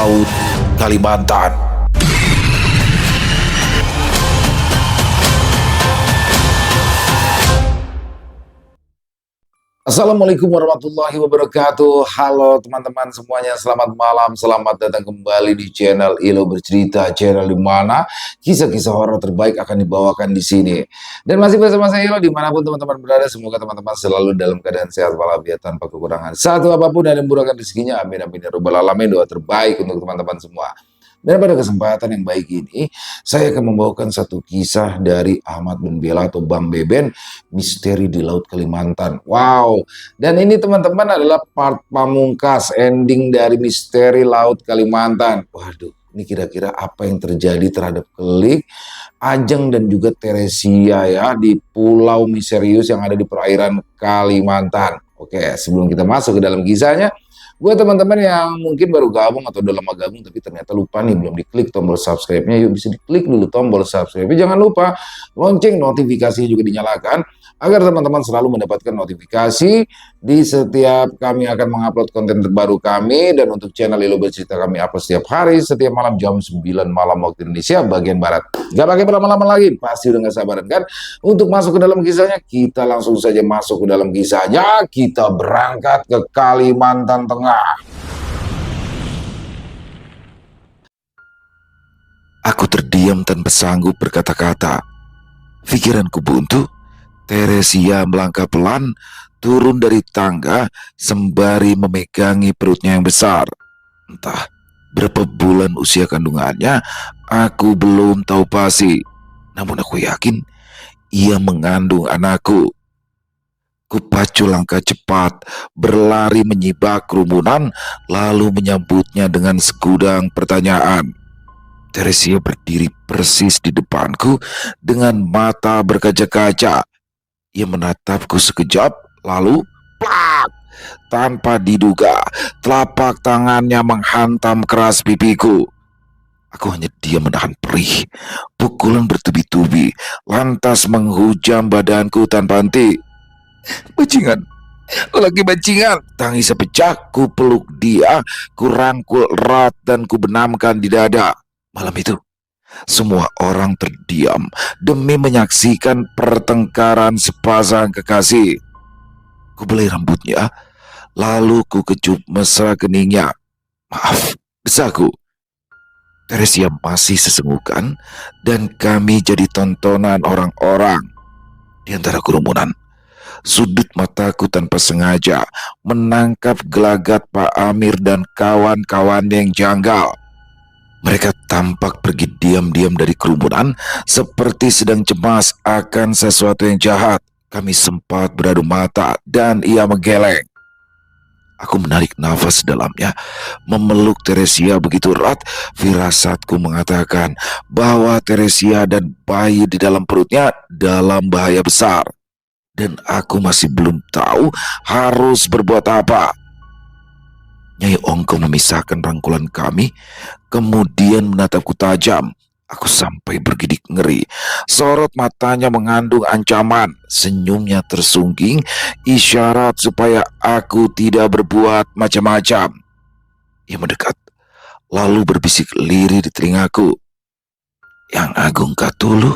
Laut Kalimantan. Assalamualaikum warahmatullahi wabarakatuh. Halo teman-teman semuanya, selamat malam, selamat datang kembali di channel Ilo Bercerita, channel di mana kisah-kisah horor terbaik akan dibawakan di sini. Dan masih bersama saya Ilo, dimanapun teman-teman berada, semoga teman-teman selalu dalam keadaan sehat walafiat tanpa kekurangan satu apapun dan dimurahkan rezekinya. Amin amin ya rabbal alamin. Doa terbaik untuk teman-teman semua. Dan pada kesempatan yang baik ini, saya akan membawakan satu kisah dari Ahmad bin Bella atau Bang Beben, Misteri di Laut Kalimantan. Wow, dan ini teman-teman adalah part pamungkas ending dari Misteri Laut Kalimantan. Waduh, ini kira-kira apa yang terjadi terhadap Kelik, Ajeng, dan juga Teresia ya di pulau misterius yang ada di perairan Kalimantan. Oke, sebelum kita masuk ke dalam kisahnya, buat teman-teman yang mungkin baru gabung atau udah lama gabung tapi ternyata lupa nih belum diklik tombol subscribe-nya, yuk bisa diklik dulu tombol subscribe. Jangan lupa lonceng notifikasi juga dinyalakan agar teman-teman selalu mendapatkan notifikasi di setiap kami akan mengupload konten terbaru kami. Dan untuk channel Ilo Bercerita, kami upload setiap hari, setiap malam jam 9 malam waktu Indonesia bagian Barat. Gak pakai berlama-lama lagi, pasti udah gak sabaran kan untuk masuk ke dalam kisahnya. Kita langsung saja masuk ke dalam kisahnya. Kita berangkat ke Kalimantan Tengah. Aku terdiam tanpa sanggup berkata-kata. Pikiranku buntu. Teresia melangkah pelan turun dari tangga sembari memegangi perutnya yang besar. Entah berapa bulan usia kandungannya, aku belum tahu pasti. Namun aku yakin ia mengandung anakku. Kupacu langkah cepat, berlari menyibak kerumunan, lalu menyambutnya dengan segudang pertanyaan. Teresia berdiri persis di depanku dengan mata berkaca-kaca. Ia menatapku sekejap, lalu plak! Tanpa diduga, telapak tangannya menghantam keras pipiku. Aku hanya diam menahan perih. Pukulan bertubi-tubi, lantas menghujam badanku tanpa henti. Bajingan, lelaki bajingan! Tangisnya pecah, ku peluk dia, ku rangkul erat dan ku benamkan di dada. Malam itu, semua orang terdiam demi menyaksikan pertengkaran sepasang kekasih. Kubelai rambutnya, lalu ku kecup mesra keningnya. Maaf, desaku. Teresia masih sesengukan dan kami jadi tontonan orang-orang. Di antara kerumunan, sudut mataku tanpa sengaja menangkap gelagat Pak Amir dan kawan-kawannya yang janggal. Mereka tampak pergi diam-diam dari kerumunan seperti sedang cemas akan sesuatu yang jahat. Kami sempat beradu mata dan ia menggeleng. Aku menarik nafas dalamnya, memeluk Teresia begitu erat. Firasatku mengatakan bahwa Teresia dan bayi di dalam perutnya dalam bahaya besar. Dan aku masih belum tahu harus berbuat apa. Nyai Ongko memisahkan rangkulan kami, kemudian menatapku tajam. Aku sampai bergidik ngeri. Sorot matanya mengandung ancaman, senyumnya tersungging, isyarat supaya aku tidak berbuat macam-macam. Ia mendekat, lalu berbisik lirih di telingaku. Yang Agung Katulu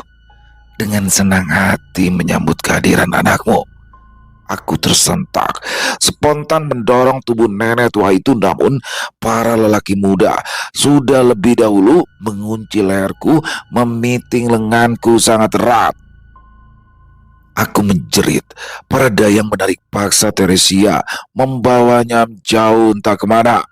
dengan senang hati menyambut kehadiran anakmu. Aku tersentak, spontan mendorong tubuh nenek tua itu, namun para lelaki muda sudah lebih dahulu mengunci leherku, memiting lenganku sangat erat. Aku menjerit, para dayang menarik paksa Teresia, membawanya jauh entah kemana.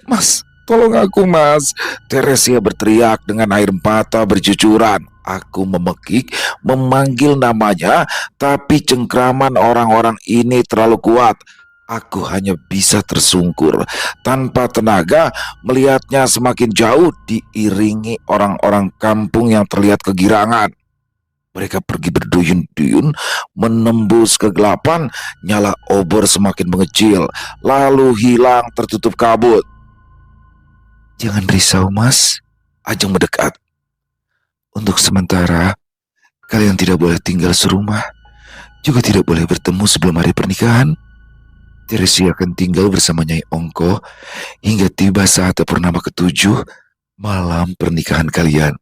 Mas, tolong aku mas, Teresia berteriak dengan air mata bercucuran. Aku memekik, memanggil namanya, tapi cengkraman orang-orang ini terlalu kuat. Aku hanya bisa tersungkur, tanpa tenaga, melihatnya semakin jauh diiringi orang-orang kampung yang terlihat kegirangan. Mereka pergi berduyun-duyun, menembus kegelapan, nyala obor semakin mengecil, lalu hilang tertutup kabut. Jangan risau mas, Ajeng mendekat. Untuk sementara, kalian tidak boleh tinggal serumah, juga tidak boleh bertemu sebelum hari pernikahan. Teresia akan tinggal bersama Nyai Ongko hingga tiba saat purnama ketujuh, malam pernikahan kalian.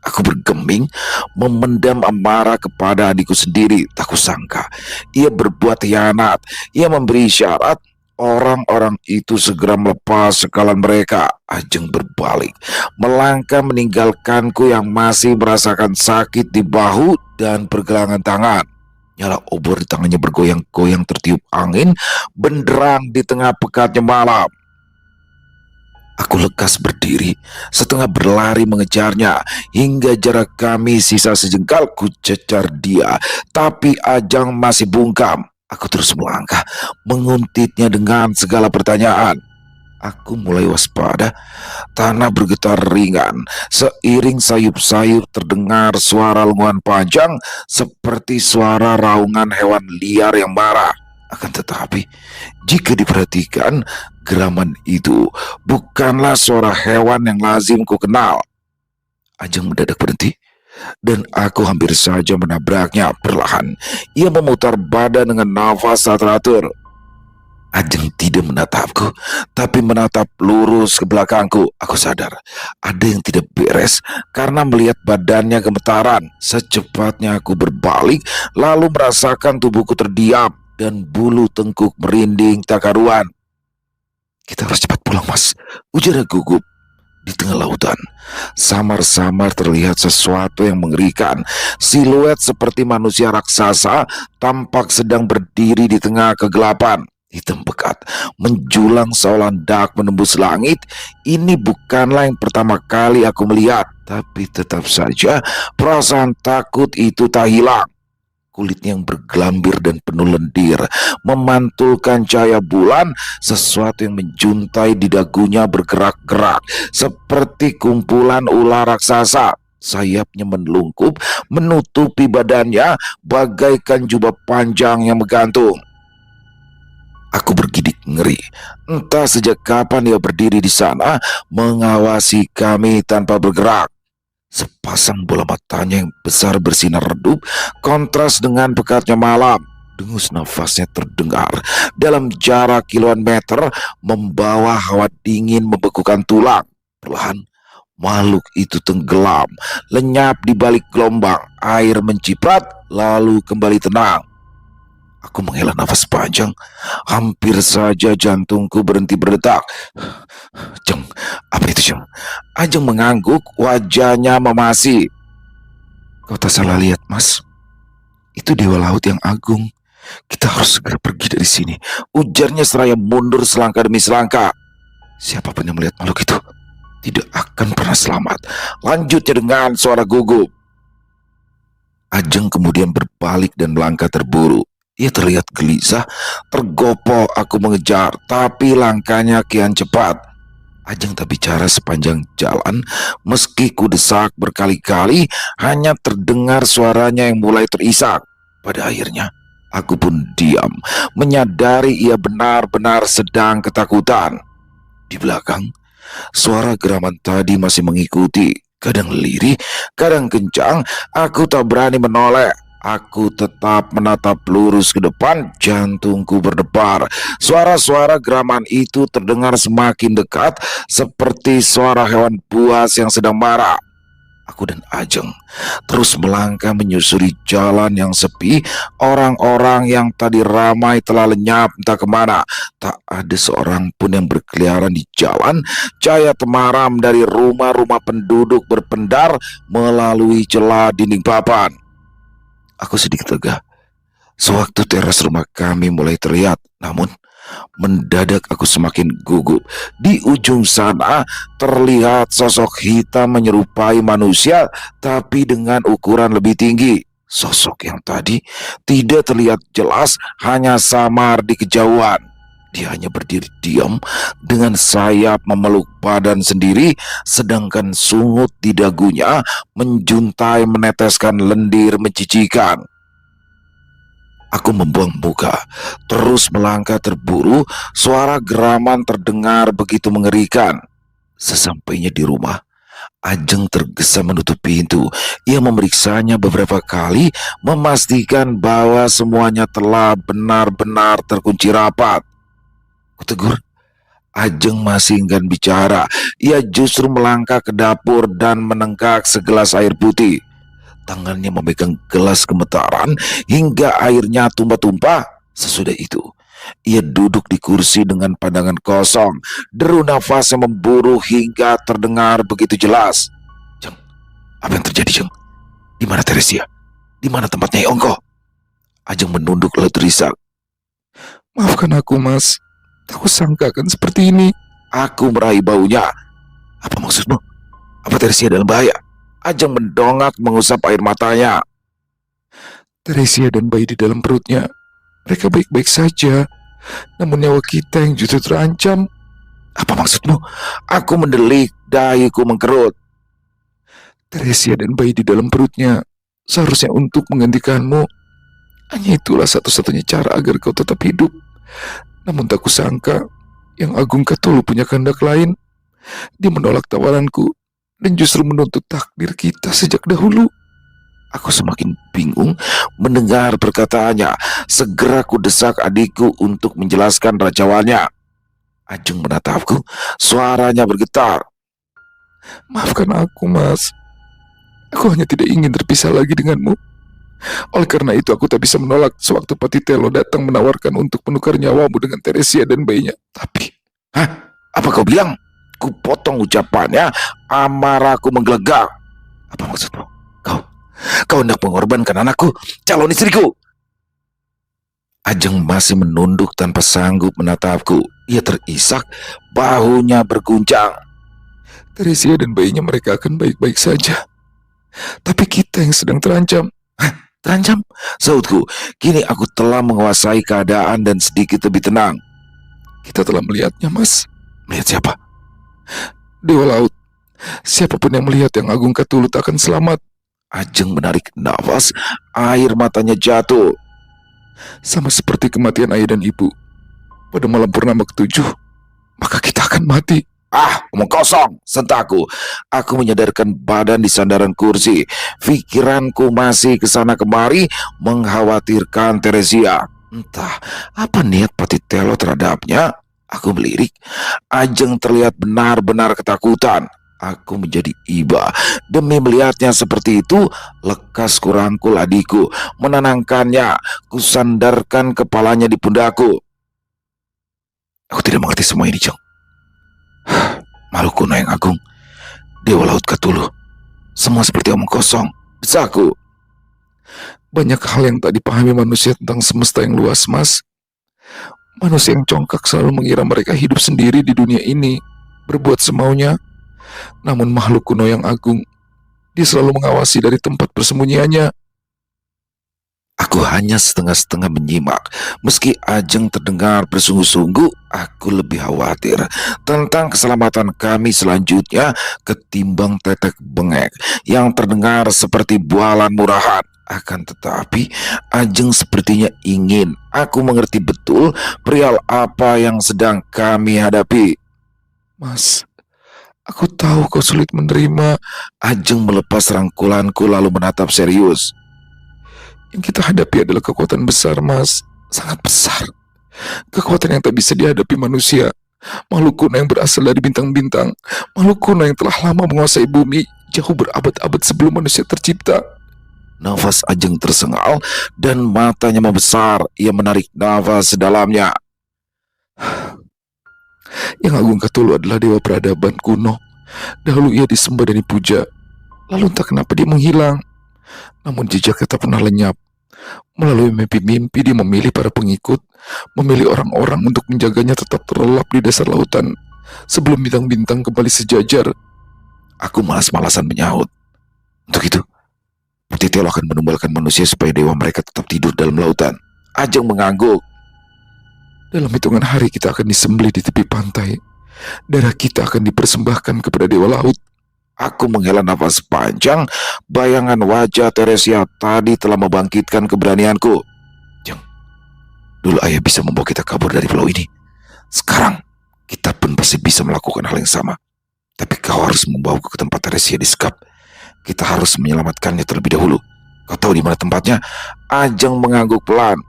Aku bergeming, memendam amarah kepada adikku sendiri. Tak kusangka ia berbuat khianat. Ia memberi isyarat orang-orang itu segera melepas sekalan mereka. Ajeng berbalik, melangkah meninggalkanku yang masih merasakan sakit di bahu dan pergelangan tangan. Nyala obor di tangannya bergoyang-goyang tertiup angin, benderang di tengah pekatnya malam. Aku lekas berdiri, setengah berlari mengejarnya, hingga jarak kami sisa sejengkal. Ku cecar dia, tapi Ajeng masih bungkam. Aku terus melangkah, menguntitnya dengan segala pertanyaan. Aku mulai waspada, tanah bergetar ringan, seiring sayup-sayup terdengar suara lenguan panjang, seperti suara raungan hewan liar yang marah. Akan tetapi, jika diperhatikan, geraman itu bukanlah suara hewan yang lazim ku kenal. Ajeng mendadak berhenti, dan aku hampir saja menabraknya. Perlahan, ia memutar badan dengan nafas tak teratur. Ajeng tidak menatapku, tapi menatap lurus ke belakangku. Aku sadar ada yang tidak beres karena melihat badannya gemetaran. Secepatnya aku berbalik, lalu merasakan tubuhku terdiam dan bulu tengkuk merinding tak karuan. Kita harus cepat pulang, Mas, ujar gugup. Di tengah lautan, samar-samar terlihat sesuatu yang mengerikan. Siluet seperti manusia raksasa tampak sedang berdiri di tengah kegelapan. Hitam pekat, menjulang seolah hendak menembus langit. Ini bukanlah yang pertama kali aku melihat, tapi tetap saja perasaan takut itu tak hilang. Kulitnya yang bergelambir dan penuh lendir memantulkan cahaya bulan. Sesuatu yang menjuntai di dagunya bergerak-gerak seperti kumpulan ular raksasa. Sayapnya menelungkup menutupi badannya bagaikan jubah panjang yang menggantung. Aku bergidik ngeri. Entah sejak kapan ia berdiri di sana mengawasi kami tanpa bergerak. Sepasang bola matanya yang besar bersinar redup, kontras dengan pekatnya malam. Dengus nafasnya terdengar dalam jarak kiloan meter, membawa hawa dingin membekukan tulang. Perlahan, makhluk itu tenggelam, lenyap di balik gelombang. Air menciprat, lalu kembali tenang. Aku menghela nafas panjang, hampir saja jantungku berhenti berdetak. Jeng, apa itu, Jeng? Ajeng mengangguk, wajahnya memasi. Kau tak salah lihat, Mas. Itu dewa laut yang agung. Kita harus segera pergi dari sini, ujarnya seraya mundur selangkah demi selangkah. Siapapun yang melihat makhluk itu tidak akan pernah selamat, lanjutnya dengan suara gugup. Ajeng kemudian berbalik dan melangkah terburu. Ia terlihat gelisah, tergopoh. Aku mengejar, tapi langkahnya kian cepat. Ajeng tak bicara sepanjang jalan, meski ku desak berkali-kali, hanya terdengar suaranya yang mulai terisak. Pada akhirnya, aku pun diam, menyadari ia benar-benar sedang ketakutan. Di belakang, suara geraman tadi masih mengikuti, kadang lirih, kadang kencang. Aku tak berani menoleh. Aku tetap menatap lurus ke depan, jantungku berdebar. Suara-suara geraman itu terdengar semakin dekat, seperti suara hewan buas yang sedang marah. Aku dan Ajeng terus melangkah menyusuri jalan yang sepi. Orang-orang yang tadi ramai telah lenyap entah kemana. Tak ada seorang pun yang berkeliaran di jalan. Cahaya temaram dari rumah-rumah penduduk berpendar melalui celah dinding papan. Aku sedikit lega sewaktu teras rumah kami mulai terlihat. Namun mendadak aku semakin gugup. Di ujung sana terlihat sosok hitam menyerupai manusia, tapi dengan ukuran lebih tinggi. Sosok yang tadi tidak terlihat jelas, hanya samar di kejauhan. Dia hanya berdiri diam dengan sayap memeluk badan sendiri, sedangkan sungut di dagunya menjuntai meneteskan lendir mencicikan. Aku membuang muka, terus melangkah terburu. Suara geraman terdengar begitu mengerikan. Sesampainya di rumah, Ajeng tergesa menutup pintu. Ia memeriksanya beberapa kali, memastikan bahwa semuanya telah benar-benar terkunci rapat. Kutegur, Ajeng masih enggan bicara. Ia justru melangkah ke dapur dan menenggak segelas air putih. Tangannya memegang gelas gemetaran hingga airnya tumpah-tumpah. Sesudah itu, ia duduk di kursi dengan pandangan kosong. Deru nafasnya memburu hingga terdengar begitu jelas. Jeng, apa yang terjadi, Jeng? Di mana Teresia? Di mana tempat Nyai Ongko? Ajeng menunduk lalu terisak. Maafkan aku, Mas. Tak kusangkakan seperti ini. Aku meraih baunya. Apa maksudmu? Apa Teresia dalam bahaya? Ajeng mendongak mengusap air matanya. Teresia dan bayi di dalam perutnya, mereka baik-baik saja. Namun nyawa kita yang justru terancam. Apa maksudmu? Aku mendelik, dahiku mengkerut. Teresia dan bayi di dalam perutnya seharusnya untuk menggantikanmu. Hanya itulah satu-satunya cara agar kau tetap hidup. Namun tak kusangka, Yang Agung Katulu punya kehendak lain. Dia menolak tawaranku dan justru menuntut takdir kita sejak dahulu. Aku semakin bingung mendengar perkataannya. Segera ku desak adikku untuk menjelaskan racauannya. Ajeng menatapku, suaranya bergetar. Maafkan aku, Mas. Aku hanya tidak ingin terpisah lagi denganmu. Oleh karena itu aku tak bisa menolak sewaktu Patitelo datang menawarkan untuk menukar nyawamu dengan Teresia dan bayinya. Tapi, apa kau bilang? Ku potong ucapannya, amarahku menggelegak. Apa maksudmu? Kau hendak mengorbankan anakku, calon istriku. Ajeng masih menunduk tanpa sanggup menatapku. Ia terisak, bahunya berguncang. Teresia dan bayinya mereka akan baik-baik saja. Tapi kita yang sedang terancam. Terancam? Sautku, kini aku telah menguasai keadaan dan sedikit lebih tenang. Kita telah melihatnya, Mas. Melihat siapa? Dewa Laut. Siapapun yang melihat Yang Agung Katulu tak akan selamat. Ajeng menarik nafas, air matanya jatuh. Sama seperti kematian ayah dan ibu pada malam purnama ke-7, maka kita akan mati. Omong kosong, sentakku. Aku menyadarkan badan di sandaran kursi. Pikiranku masih kesana kemari, mengkhawatirkan Teresia. Entah apa niat Patitelo terhadapnya. Aku melirik. Ajeng terlihat benar-benar ketakutan. Aku menjadi iba demi melihatnya seperti itu. Lekas kurangkul adikku, menenangkannya. Kusandarkan kepalanya di pundakku. Aku tidak mengerti semua ini, Jeng. Makhluk kuno yang agung, Dewa Laut Katulu, semua seperti omong kosong. Desaku. Banyak hal yang tak dipahami manusia tentang semesta yang luas, Mas. Manusia yang congkak selalu mengira mereka hidup sendiri di dunia ini, berbuat semaunya. Namun makhluk kuno yang agung, dia selalu mengawasi dari tempat persembunyiannya. Aku hanya setengah-setengah menyimak. Meski Ajeng terdengar bersungguh-sungguh, aku lebih khawatir tentang keselamatan kami selanjutnya ketimbang tetek bengek yang terdengar seperti bualan murahan. Akan tetapi, Ajeng sepertinya ingin aku mengerti betul perihal apa yang sedang kami hadapi. Mas, aku tahu kau sulit menerima. Ajeng melepas rangkulanku lalu menatap serius. Yang kita hadapi adalah kekuatan besar, Mas. Sangat besar. Kekuatan yang tak bisa dihadapi manusia. Makhluk kuno yang berasal dari bintang-bintang. Makhluk kuno yang telah lama menguasai bumi, jauh berabad-abad sebelum manusia tercipta. Nafas Ajeng tersengal dan matanya membesar. Ia menarik nafas sedalamnya. Yang Agung Katulu adalah dewa peradaban kuno. Dahulu ia disembah dan dipuja. Lalu entah kenapa dia menghilang. Namun jejaknya tak pernah lenyap. Melalui mimpi-mimpi dia memilih para pengikut, memilih orang-orang untuk menjaganya tetap terlelap di dasar lautan sebelum bintang-bintang kembali sejajar. Aku malas-malasan menyahut. Untuk itu, Patitelo akan menumbalkan manusia supaya dewa mereka tetap tidur dalam lautan. Ajeng mengangguk. Dalam hitungan hari kita akan disembelih di tepi pantai. Darah kita akan dipersembahkan kepada dewa laut. Aku menghela nafas panjang. Bayangan wajah Teresia tadi telah membangkitkan keberanianku. Jeng, dulu ayah bisa membawa kita kabur dari pulau ini. Sekarang, kita pun pasti bisa melakukan hal yang sama. Tapi kau harus membawaku ke tempat Teresia di Skap. Kita harus menyelamatkannya terlebih dahulu. Kau tahu di mana tempatnya? Ajeng mengangguk pelan.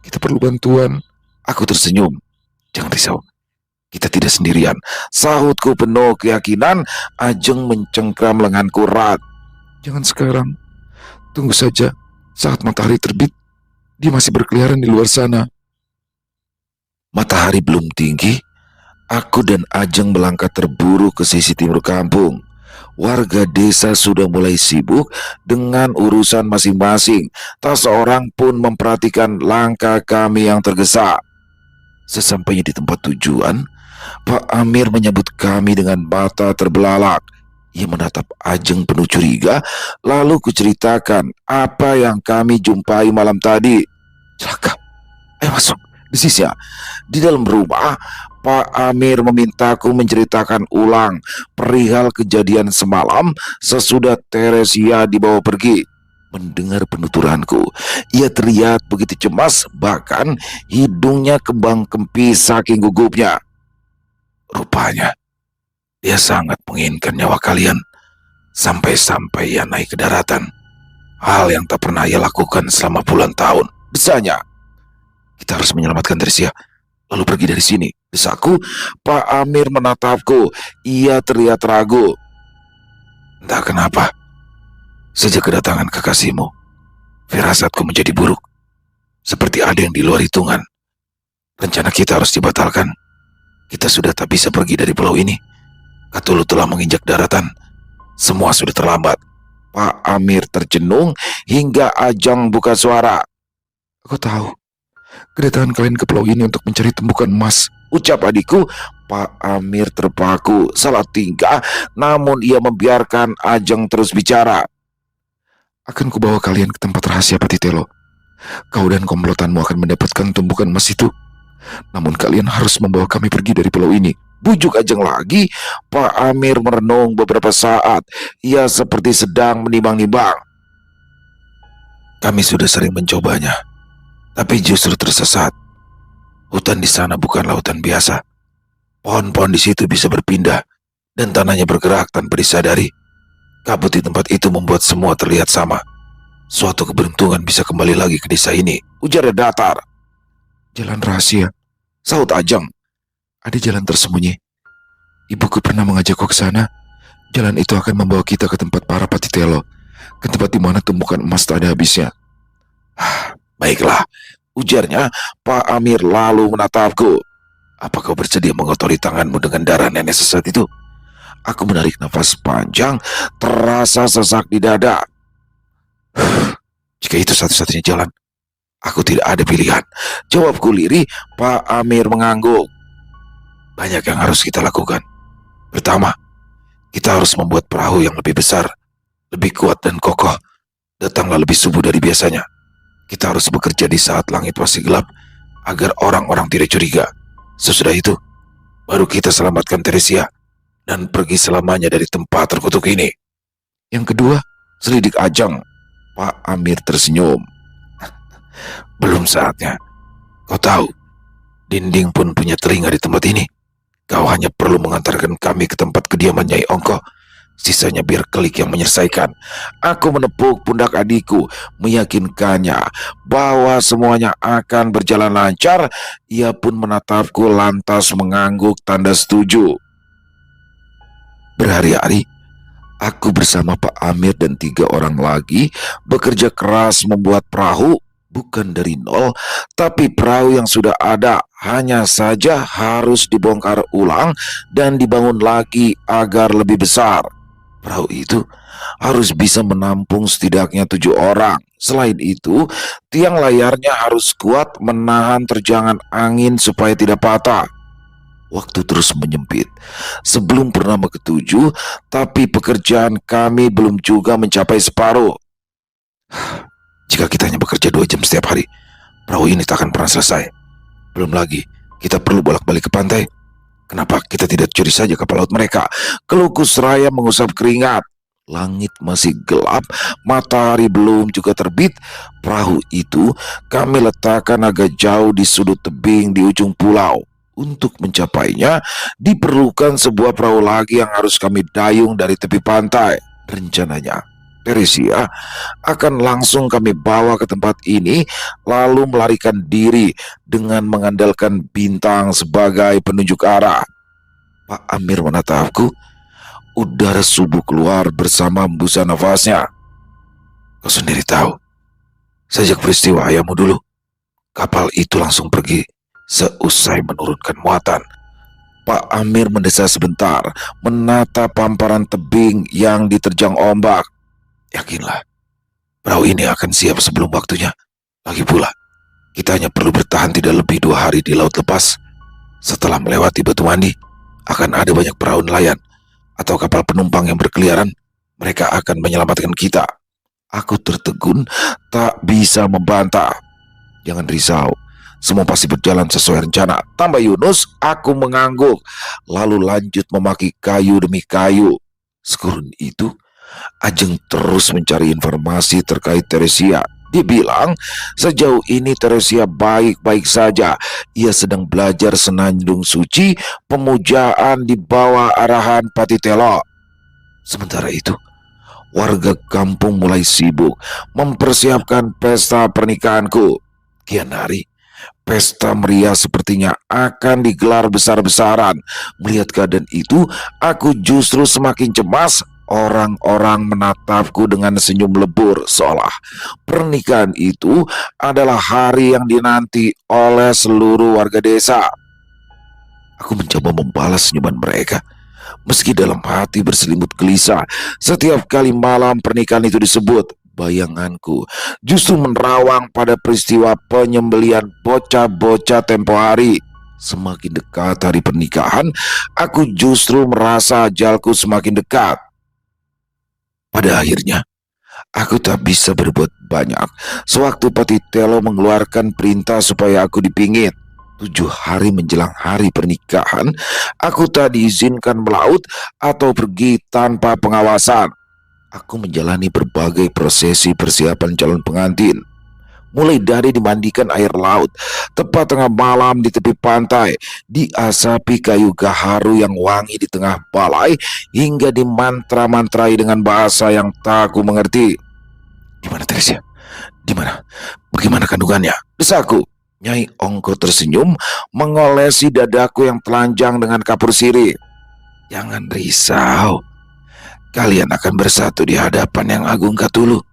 Kita perlu bantuan. Aku tersenyum. Jangan risau. Kita tidak sendirian. Sahutku penuh keyakinan. Ajeng mencengkram lenganku erat. Jangan sekarang. Tunggu saja. Saat matahari terbit, dia masih berkeliaran di luar sana. Matahari belum tinggi. Aku dan Ajeng melangkah terburu ke sisi timur kampung. Warga desa sudah mulai sibuk dengan urusan masing-masing. Tak seorang pun memperhatikan langkah kami yang tergesa. Sesampainya di tempat tujuan, Pak Amir menyambut kami dengan mata terbelalak. Ia menatap Ajeng penuh curiga, lalu kuceritakan apa yang kami jumpai malam tadi. Celaka, ayo masuk, desisnya. Di dalam rumah, Pak Amir memintaku menceritakan ulang perihal kejadian semalam sesudah Teresia dibawa pergi. Mendengar penuturanku, ia terlihat begitu cemas, bahkan hidungnya kembang kempis saking gugupnya. Rupanya, dia sangat menginginkan nyawa kalian. Sampai-sampai ia naik ke daratan. Hal yang tak pernah ia lakukan selama puluhan tahun. Desanya, kita harus menyelamatkan Teresia, lalu pergi dari sini. Desaku. Pak Amir menatapku. Ia terlihat ragu. Entah kenapa, sejak kedatangan kekasihmu, firasatku menjadi buruk. Seperti ada yang di luar hitungan. Rencana kita harus dibatalkan. Kita sudah tak bisa pergi dari pulau ini. Cthulhu telah menginjak daratan. Semua sudah terlambat. Pak Amir tercenung hingga Ajeng buka suara. Aku tahu, kedatangan kalian ke pulau ini untuk mencari tumbukan emas, ucap adikku. Pak Amir terpaku, salah tingkah, namun ia membiarkan Ajeng terus bicara. Akan kubawa kalian ke tempat rahasia Patitelo. Kau dan komplotanmu akan mendapatkan tumbukan emas itu. Namun kalian harus membawa kami pergi dari pulau ini. Bujuk Ajeng lagi. Pak Amir merenung beberapa saat. Ia seperti sedang menimbang-nimbang. Kami sudah sering mencobanya, tapi justru tersesat. Hutan di sana bukanlah hutan biasa. Pohon-pohon di situ bisa berpindah dan tanahnya bergerak tanpa disadari. Kabut di tempat itu membuat semua terlihat sama. Suatu keberuntungan bisa kembali lagi ke desa ini, ujar datar. Jalan rahasia, sahut Ajeng. Ada jalan tersembunyi. Ibuku pernah mengajakku ke sana. Jalan itu akan membawa kita ke tempat para Patitelo, ke tempat di mana tumbukan emas tak ada habisnya. Baiklah, ujarnya. Pak Amir lalu menatapku. Apa kau bersedia mengotori tanganmu dengan darah nenek sesat itu? Aku menarik nafas panjang, terasa sesak di dada. Jika itu satu-satunya jalan, aku tidak ada pilihan, jawabku lirih. Pak Amir mengangguk. Banyak yang harus kita lakukan. Pertama, kita harus membuat perahu yang lebih besar, lebih kuat dan kokoh. Datanglah lebih subuh dari biasanya. Kita harus bekerja di saat langit masih gelap, agar orang-orang tidak curiga. Sesudah itu, baru kita selamatkan Teresia dan pergi selamanya dari tempat terkutuk ini. Yang kedua, selidik Ajeng. Pak Amir tersenyum. Belum saatnya. Kau tahu, dinding pun punya telinga di tempat ini. Kau hanya perlu mengantarkan kami ke tempat kediaman Nyai Ongko. Sisanya biar Kelik yang menyelesaikan. Aku menepuk pundak adikku, meyakinkannya bahwa semuanya akan berjalan lancar. Ia pun menatapku lantas mengangguk tanda setuju. Berhari-hari, aku bersama Pak Amir dan 3 orang lagi bekerja keras membuat perahu. Bukan dari nol, tapi perahu yang sudah ada hanya saja harus dibongkar ulang dan dibangun lagi agar lebih besar. Perahu itu harus bisa menampung setidaknya 7 orang. Selain itu, tiang layarnya harus kuat menahan terjangan angin supaya tidak patah. Waktu terus menyempit. Sebelum purnama ke-7, tapi pekerjaan kami belum juga mencapai separuh. Jika kita hanya bekerja 2 jam setiap hari, perahu ini tak akan pernah selesai. Belum lagi, kita perlu bolak-balik ke pantai. Kenapa kita tidak curi saja kapal laut mereka? Keluhku seraya mengusap keringat. Langit masih gelap, matahari belum juga terbit. Perahu itu kami letakkan agak jauh di sudut tebing di ujung pulau. Untuk mencapainya, diperlukan sebuah perahu lagi yang harus kami dayung dari tepi pantai. Rencananya, Teresia akan langsung kami bawa ke tempat ini, lalu melarikan diri dengan mengandalkan bintang sebagai penunjuk arah. Pak Amir menatapku. Udara subuh keluar bersama hembusan nafasnya. Kau sendiri tahu, sejak peristiwa ayahmu dulu, kapal itu langsung pergi seusai menurunkan muatan. Pak Amir mendesah sebentar, menatap pamparan tebing yang diterjang ombak. Yakinlah, perahu ini akan siap sebelum waktunya. Lagi pula, kita hanya perlu bertahan tidak lebih 2 hari di laut lepas. Setelah melewati Batu Mandi, akan ada banyak perahu nelayan atau kapal penumpang yang berkeliaran. Mereka akan menyelamatkan kita. Aku tertegun, tak bisa membantah. Jangan risau, semua pasti berjalan sesuai rencana. Tambah Yunus, aku mengangguk, lalu lanjut memaki kayu demi kayu. Sekurang itu, Ajeng terus mencari informasi terkait Teresia. Dia bilang, sejauh ini Teresia baik-baik saja. Ia sedang belajar senandung suci, pemujaan di bawah arahan Patitelo. Sementara itu, warga kampung mulai sibuk mempersiapkan pesta pernikahanku. Kian hari, pesta meriah sepertinya akan digelar besar-besaran. Melihat keadaan itu, aku justru semakin cemas. Orang-orang menatapku dengan senyum lebur, seolah pernikahan itu adalah hari yang dinanti oleh seluruh warga desa. Aku mencoba membalas senyuman mereka, meski dalam hati berselimut gelisah. Setiap kali malam pernikahan itu disebut, bayanganku justru menerawang pada peristiwa penyembelihan bocah-bocah tempo hari. Semakin dekat hari pernikahan, aku justru merasa ajalku semakin dekat. Pada akhirnya, aku tak bisa berbuat banyak. Sewaktu Patitelo mengeluarkan perintah supaya aku dipingit. 7 hari menjelang hari pernikahan, aku tak diizinkan melaut atau pergi tanpa pengawasan. Aku menjalani berbagai prosesi persiapan calon pengantin. Mulai dari dimandikan air laut, tepat tengah malam di tepi pantai, diasapi kayu gaharu yang wangi di tengah balai, hingga dimantra-mantrai dengan bahasa yang tak aku mengerti. Di mana Teresia? Di mana? Bagaimana kandungannya? Desaku. Nyai Ongko tersenyum, mengolesi dadaku yang telanjang dengan kapur sirih. Jangan risau. Kalian akan bersatu di hadapan Yang Agung Katulu,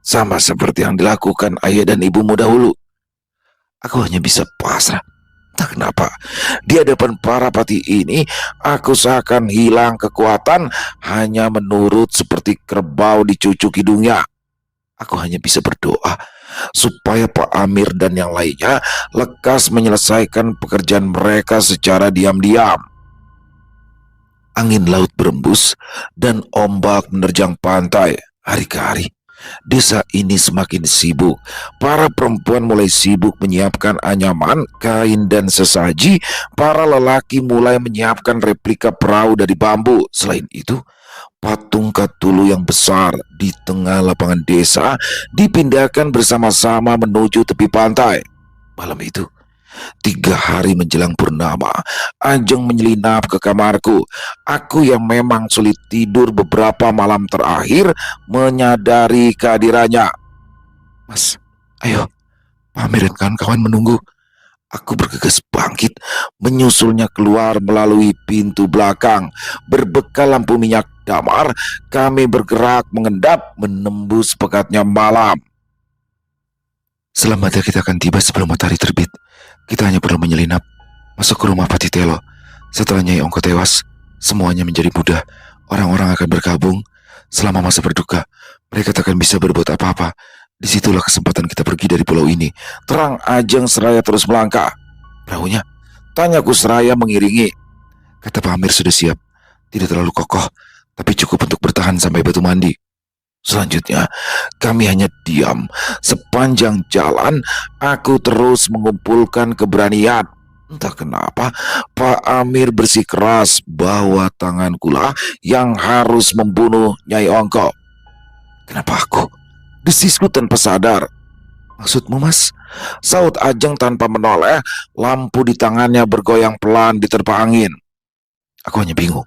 sama seperti yang dilakukan ayah dan ibumu dahulu. Aku hanya bisa pasrah. Tak kenapa, di hadapan para pati ini, aku seakan hilang kekuatan, hanya menurut seperti kerbau dicucuk hidungnya. Aku hanya bisa berdoa supaya Pak Amir dan yang lainnya lekas menyelesaikan pekerjaan mereka secara diam-diam. Angin laut berembus dan ombak menerjang pantai. Hari ke hari, desa ini semakin sibuk. Para perempuan mulai sibuk menyiapkan anyaman, kain, dan sesaji. Para lelaki mulai menyiapkan replika perahu dari bambu. Selain itu, patung Katulu yang besar di tengah lapangan desa dipindahkan bersama-sama menuju tepi pantai. Malam itu, 3 hari menjelang purnama, Ajeng menyelinap ke kamarku. Aku yang memang sulit tidur beberapa malam terakhir menyadari kehadirannya. Mas, ayo, Pamir dan kawan-kawan menunggu. Aku bergegas bangkit, menyusulnya keluar melalui pintu belakang. Berbekal lampu minyak damar, kami bergerak mengendap menembus pekatnya malam. Selamatnya kita akan tiba sebelum matahari terbit. Kita hanya perlu menyelinap masuk ke rumah Patitelo. Setelah Nyai Ongko tewas, semuanya menjadi mudah. Orang-orang akan bergabung. Selama masa berduka, mereka tak akan bisa berbuat apa-apa. Disitulah kesempatan kita pergi dari pulau ini. Terang Ajeng seraya terus melangkah. Perahunya? Tanyaku seraya mengiringi. Kata Pak Amir sudah siap. Tidak terlalu kokoh, tapi cukup untuk bertahan sampai Batu Mandi. Selanjutnya, kami hanya diam. Sepanjang jalan, aku terus mengumpulkan keberanian. Entah kenapa, Pak Amir bersikeras bahwa tangankulah yang harus membunuh Nyai Ongko. Kenapa aku? Desisku tanpa sadar. Maksudmu, Mas? Saut Ajeng tanpa menoleh, lampu di tangannya bergoyang pelan diterpa angin. Aku hanya bingung.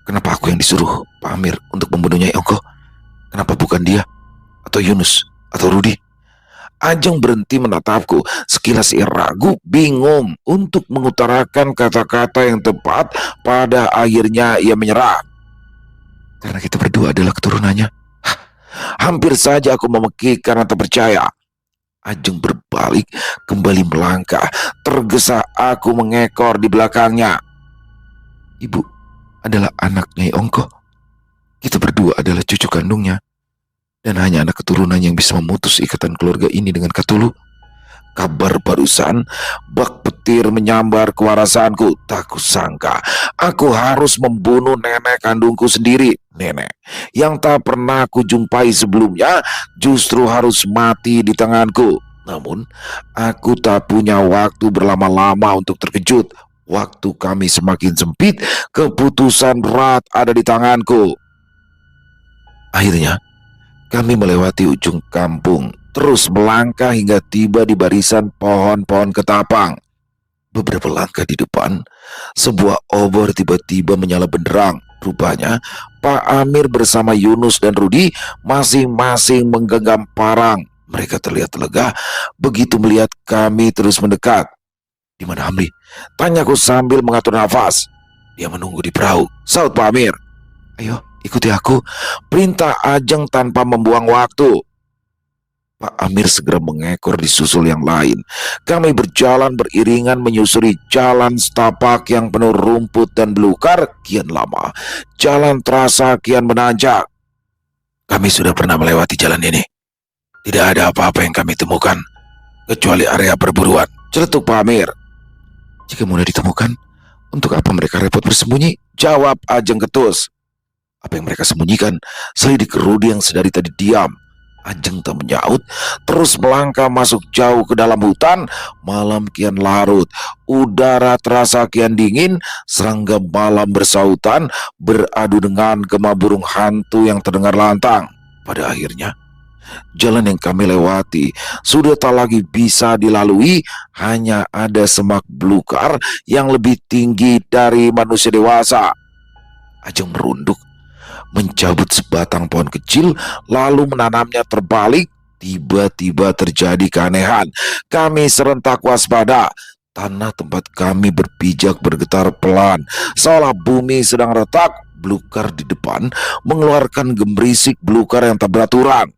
Kenapa aku yang disuruh Pak Amir untuk membunuh Nyai Ongko? Kenapa bukan dia? Atau Yunus? Atau Rudi? Ajeng berhenti menatapku. Sekilas ia ragu, bingung untuk mengutarakan kata-kata yang tepat. Pada akhirnya ia menyerah. Karena kita berdua adalah keturunannya. Hampir saja aku memekikkan atau percaya. Ajeng berbalik, kembali melangkah. Tergesa aku mengekor di belakangnya. Ibu adalah anak Nyai Ongko. Kita berdua adalah cucu kandungnya. Dan hanya anak keturunan yang bisa memutus ikatan keluarga ini dengan Katulu. Kabar barusan, bak petir menyambar kewarasanku. Tak kusangka, aku harus membunuh nenek kandungku sendiri. Nenek yang tak pernah kujumpai sebelumnya justru harus mati di tanganku. Namun, aku tak punya waktu berlama-lama untuk terkejut. Waktu kami semakin sempit, keputusan berat ada di tanganku. Akhirnya, kami melewati ujung kampung, terus melangkah hingga tiba di barisan pohon-pohon ketapang. Beberapa langkah di depan, sebuah obor tiba-tiba menyala benderang. Rupanya, Pak Amir bersama Yunus dan Rudi masing-masing menggenggam parang. Mereka terlihat lega begitu melihat kami terus mendekat. Di mana Hamli? Tanyaku sambil mengatur nafas. Dia menunggu di perahu. Saut Pak Amir. Ayo, ikuti aku, perintah Ajeng tanpa membuang waktu. Pak Amir segera mengekor di susul yang lain. Kami berjalan beriringan menyusuri jalan setapak yang penuh rumput dan belukar. Kian lama, jalan terasa kian menanjak. Kami sudah pernah melewati jalan ini. Tidak ada apa-apa yang kami temukan, kecuali area perburuan. Celetuk Pak Amir. Jika mudah ditemukan, untuk apa mereka repot bersembunyi? Jawab Ajeng ketus. Apa yang mereka sembunyikan? Selidik Rudi yang sedari tadi diam. Ajeng tak menyaut, terus melangkah masuk jauh ke dalam hutan. Malam kian larut, udara terasa kian dingin. Serangga malam bersautan, beradu dengan gema burung hantu yang terdengar lantang. Pada akhirnya, jalan yang kami lewati sudah tak lagi bisa dilalui. Hanya ada semak belukar yang lebih tinggi dari manusia dewasa. Ajeng merunduk, mencabut sebatang pohon kecil, lalu menanamnya terbalik. Tiba-tiba terjadi keanehan. Kami serentak waspada. Tanah tempat kami berpijak bergetar pelan, seolah bumi sedang retak. Belukar di depan mengeluarkan gemerisik belukar yang tak beraturan.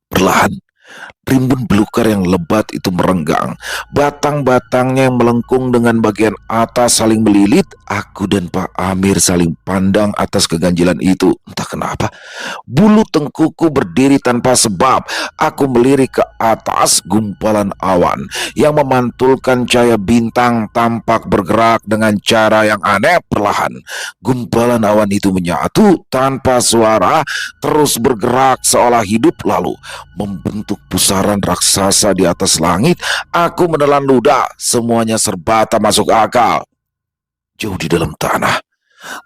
Perlahan, rimbun belukar yang lebat itu merenggang. Batang-batangnya yang melengkung dengan bagian atas saling melilit. Aku dan Pak Amir saling pandang atas keganjilan itu. Entah kenapa, bulu tengkuku berdiri tanpa sebab. Aku melirik ke atas. Gumpalan awan yang memantulkan cahaya bintang tampak bergerak dengan cara yang aneh. Perlahan, gumpalan awan itu menyatu tanpa suara, terus bergerak seolah hidup, lalu membentuk pusaran raksasa di atas langit. Aku menelan ludah. Semuanya serba tak masuk akal. Jauh di dalam tanah,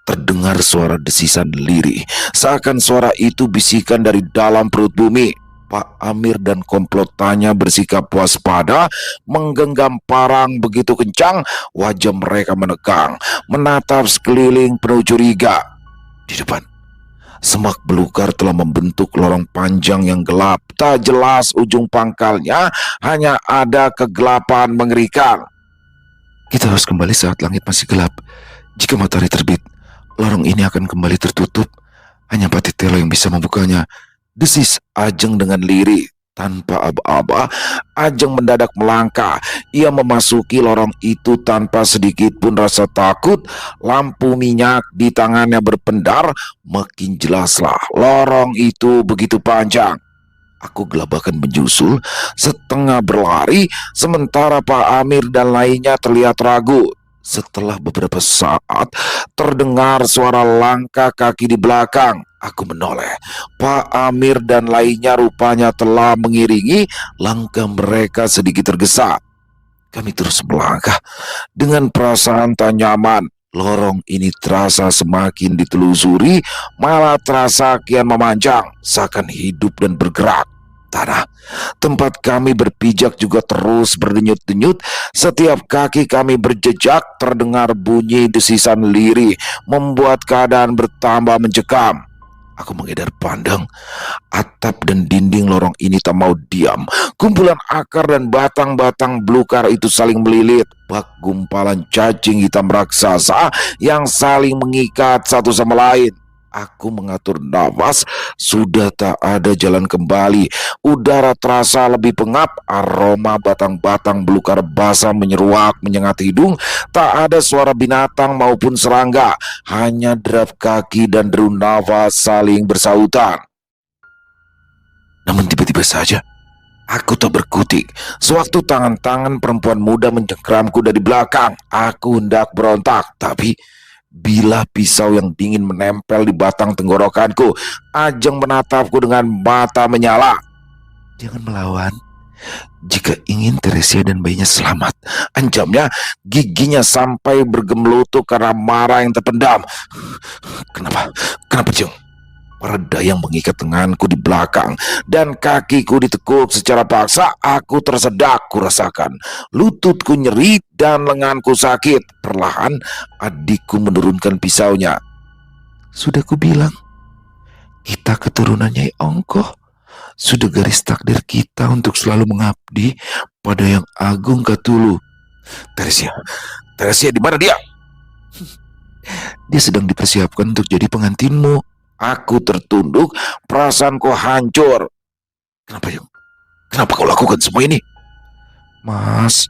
terdengar suara desisan lirih. Seakan suara itu bisikan dari dalam perut bumi. Pak Amir dan komplotannya bersikap waspada, menggenggam parang begitu kencang. Wajah mereka menegang, menatap sekeliling penuh curiga. Di depan, semak belukar telah membentuk lorong panjang yang gelap. Tak jelas ujung pangkalnya, hanya ada kegelapan mengerikan. Kita harus kembali saat langit masih gelap. Jika matahari terbit, lorong ini akan kembali tertutup. Hanya Patitelo yang bisa membukanya, desis Ajeng dengan lirih. Tanpa aba-aba, Ajeng mendadak melangkah. Ia memasuki lorong itu tanpa sedikit pun rasa takut. Lampu minyak di tangannya berpendar. Makin jelaslah lorong itu begitu panjang. Aku gelabakan menyusul, setengah berlari, sementara Pak Amir dan lainnya terlihat ragu. Setelah beberapa saat, terdengar suara langkah kaki di belakang. Aku menoleh. Pak Amir dan lainnya rupanya telah mengiringi. Langkah mereka sedikit tergesa. Kami terus melangkah dengan perasaan tak nyaman. Lorong ini terasa semakin ditelusuri, malah terasa kian memanjang, seakan hidup dan bergerak. Tanah Tempat kami berpijak juga terus berdenyut-denyut. Setiap kaki kami berjejak terdengar bunyi desisan lirih, membuat keadaan bertambah mencekam. Aku mengedar pandang. Atap dan dinding lorong ini tak mau diam. Kumpulan akar dan batang-batang belukar itu saling melilit. Bak gumpalan cacing hitam raksasa yang saling mengikat satu sama lain. Aku mengatur nafas, sudah tak ada jalan kembali. Udara terasa lebih pengap, aroma batang-batang belukar basah menyeruak menyengat hidung. Tak ada suara binatang maupun serangga, hanya derap kaki dan deru nafas saling bersautan. Namun tiba-tiba saja, aku tak berkutik. Sewaktu tangan-tangan perempuan muda mencengkeramku dari belakang, aku hendak berontak, tapi bila pisau yang dingin menempel di batang tenggorokanku, Ajeng menatapku dengan mata menyala. Jangan melawan. Jika ingin Teresia dan bayinya selamat, ancamnya. Giginya sampai bergemelutuk karena marah yang terpendam. Kenapa, Jeng? Para dayang mengikat tanganku di belakang dan kakiku ditekuk secara paksa. Aku tersedak, kurasakan lututku nyeri dan lenganku sakit. Perlahan adikku menurunkan pisaunya. Sudah kubilang, kita keturunan Nyai Ongkoh. Sudah garis takdir kita untuk selalu mengabdi pada Yang Agung Katulu. Teresia di mana dia? Dia sedang dipersiapkan untuk jadi pengantinmu. Aku tertunduk, perasaanku hancur. Kenapa, Yung? Kenapa kau lakukan semua ini? Mas,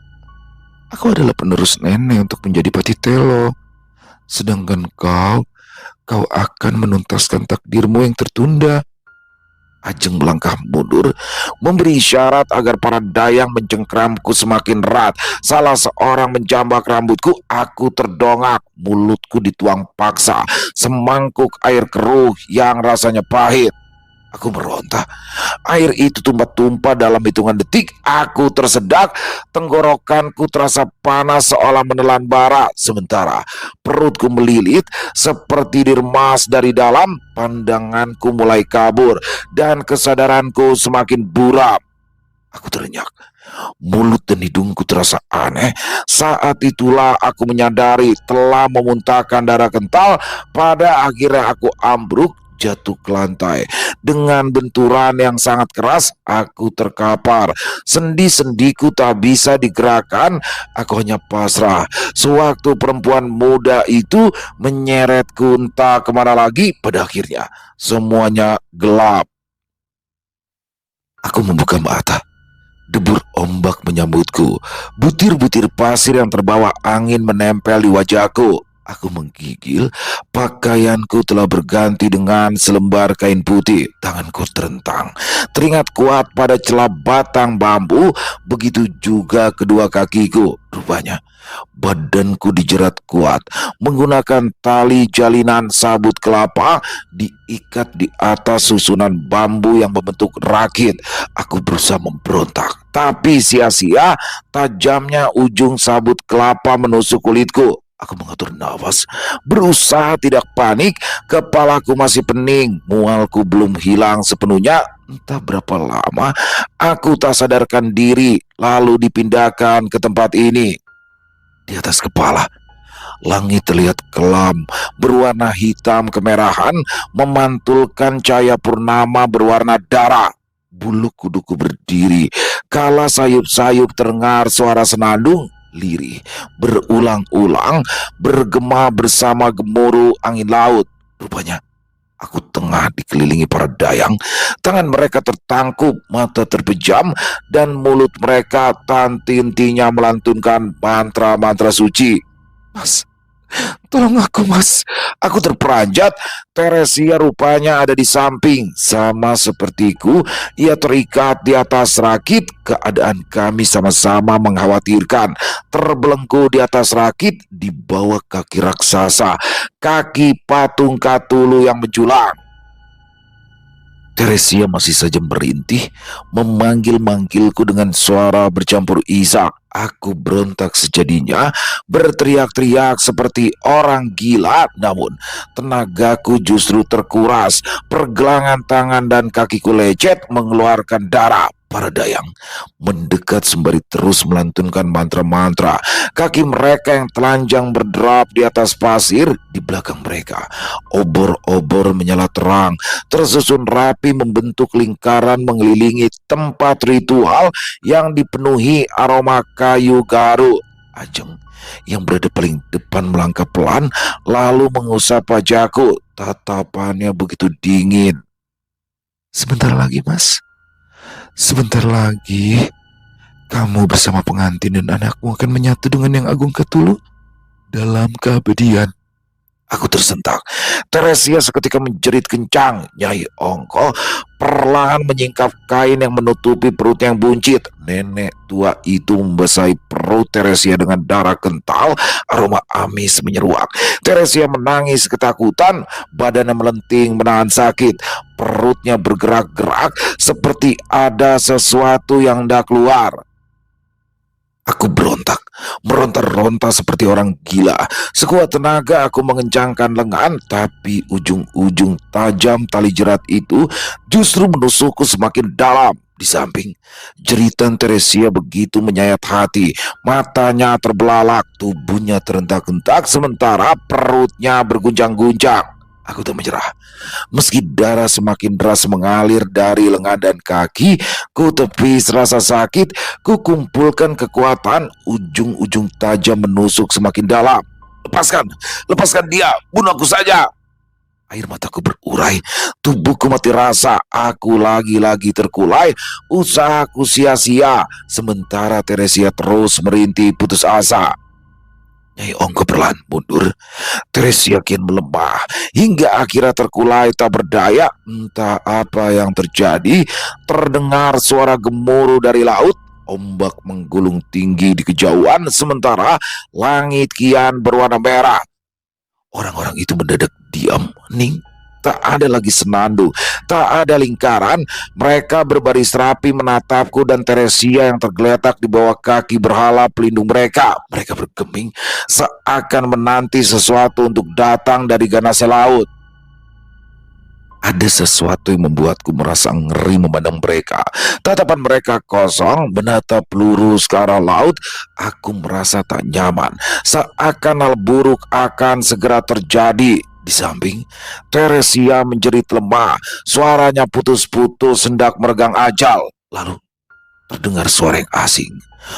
aku adalah penerus nenek untuk menjadi Patitelo. Sedangkan kau akan menuntaskan takdirmu yang tertunda. Ajeng melangkah mundur, memberi isyarat agar para dayang mencengkramku semakin erat. Salah seorang menjambak rambutku. Aku terdongak, mulutku dituang paksa semangkuk air keruh yang rasanya pahit. Aku meronta. Air itu tumpah-tumpah dalam hitungan detik. Aku tersedak, tenggorokanku terasa panas seolah menelan bara. Sementara perutku melilit seperti diremas dari dalam. Pandanganku mulai kabur dan kesadaranku semakin buram. Aku terenyak. Mulut dan hidungku terasa aneh. Saat itulah aku menyadari telah memuntahkan darah kental. Pada akhirnya aku ambruk, jatuh ke lantai. Dengan benturan yang sangat keras, aku terkapar. Sendi-sendiku tak bisa digerakkan. Aku hanya pasrah. Sewaktu perempuan muda itu menyeretku entah kemana lagi, pada akhirnya semuanya gelap. Aku membuka mata. Debur ombak menyambutku. Butir-butir pasir yang terbawa angin menempel di wajahku. Aku menggigil. Pakaianku telah berganti dengan selembar kain putih. Tanganku terentang, teringat kuat pada celah batang bambu. Begitu juga kedua kakiku. Rupanya badanku dijerat kuat menggunakan tali jalinan sabut kelapa diikat di atas susunan bambu yang membentuk rakit. Aku berusaha memberontak, tapi sia-sia. Tajamnya ujung sabut kelapa menusuk kulitku. Aku mengatur nafas, berusaha tidak panik. Kepalaku masih pening, mualku belum hilang sepenuhnya. Entah berapa lama aku tak sadarkan diri, lalu dipindahkan ke tempat ini. Di atas kepala, langit terlihat kelam, berwarna hitam kemerahan, memantulkan cahaya purnama berwarna darah. Bulu kuduku berdiri, kala sayup-sayup terdengar suara senandung lirih berulang-ulang bergema bersama gemuruh angin laut. Rupanya aku tengah dikelilingi para dayang. Tangan mereka tertangkup, mata terpejam, dan mulut mereka tanti-intinya melantunkan mantra-mantra suci. Mas, tolong aku, Mas. Aku terperanjat. Teresia rupanya ada di samping. Sama sepertiku, ia terikat di atas rakit. Keadaan kami sama-sama mengkhawatirkan. Terbelenggu di atas rakit, di bawah kaki raksasa, kaki patung Katulu yang menjulang. Teresia masih saja merintih, memanggil-manggilku dengan suara bercampur isak. Aku berontak sejadinya, berteriak-teriak seperti orang gila. Namun tenagaku justru terkuras. Pergelangan tangan dan kakiku lecet mengeluarkan darah. Para dayang mendekat sembari terus melantunkan mantra-mantra. Kaki mereka yang telanjang berderap di atas pasir. Di belakang mereka, obor-obor menyala terang, tersusun rapi membentuk lingkaran mengelilingi tempat ritual yang dipenuhi aroma kayu garu. Ajeng yang berada paling depan melangkah pelan, lalu mengusap wajahku. Tatapannya begitu dingin. "Sebentar lagi, Mas. Sebentar lagi, kamu bersama pengantin dan anakmu akan menyatu dengan Yang Agung Ketulu dalam keabadian." Aku tersentak. Teresia seketika menjerit kencang. Nyai Ongko perlahan menyingkap kain yang menutupi perut yang buncit. Nenek tua itu membasahi perut Teresia dengan darah kental. Aroma amis menyeruak. Teresia menangis ketakutan. Badannya melenting menahan sakit. Perutnya bergerak-gerak seperti ada sesuatu yang hendak keluar. Aku berontak, meronta-ronta seperti orang gila. Sekuat tenaga aku mengencangkan lengan, tapi ujung-ujung tajam tali jerat itu justru menusukku semakin dalam. Di samping, jeritan Teresia begitu menyayat hati. Matanya terbelalak, tubuhnya terentak-entak, sementara perutnya berguncang-guncang. Aku tak menyerah. Meski darah semakin deras mengalir dari lengan dan kaki, ku tepis rasa sakit, ku kumpulkan kekuatan, ujung-ujung tajam menusuk semakin dalam. "Lepaskan, lepaskan dia, bunuh aku saja." Air mataku berurai, tubuhku mati rasa, aku lagi-lagi terkulai, usahaku sia-sia, sementara Teresia terus merintih putus asa. Nyai Ongko perlahan mundur. Teresia kian melemah hingga akhirnya terkulai tak berdaya. Entah apa yang terjadi, terdengar suara gemuruh dari laut. Ombak menggulung tinggi di kejauhan, sementara langit kian berwarna merah. Orang-orang itu mendadak diam, hening. Tak ada lagi senandung, tak ada lingkaran. Mereka berbaris rapi menatapku dan Teresia yang tergeletak di bawah kaki berhala pelindung mereka. Mereka bergeming seakan menanti sesuatu untuk datang dari ganasnya laut. Ada sesuatu yang membuatku merasa ngeri memandang mereka. Tatapan mereka kosong, menatap lurus ke arah laut. Aku merasa tak nyaman, seakan hal buruk akan segera terjadi. Di samping, Teresia menjerit lemah, suaranya putus-putus hendak meregang ajal. Lalu terdengar suara yang asing.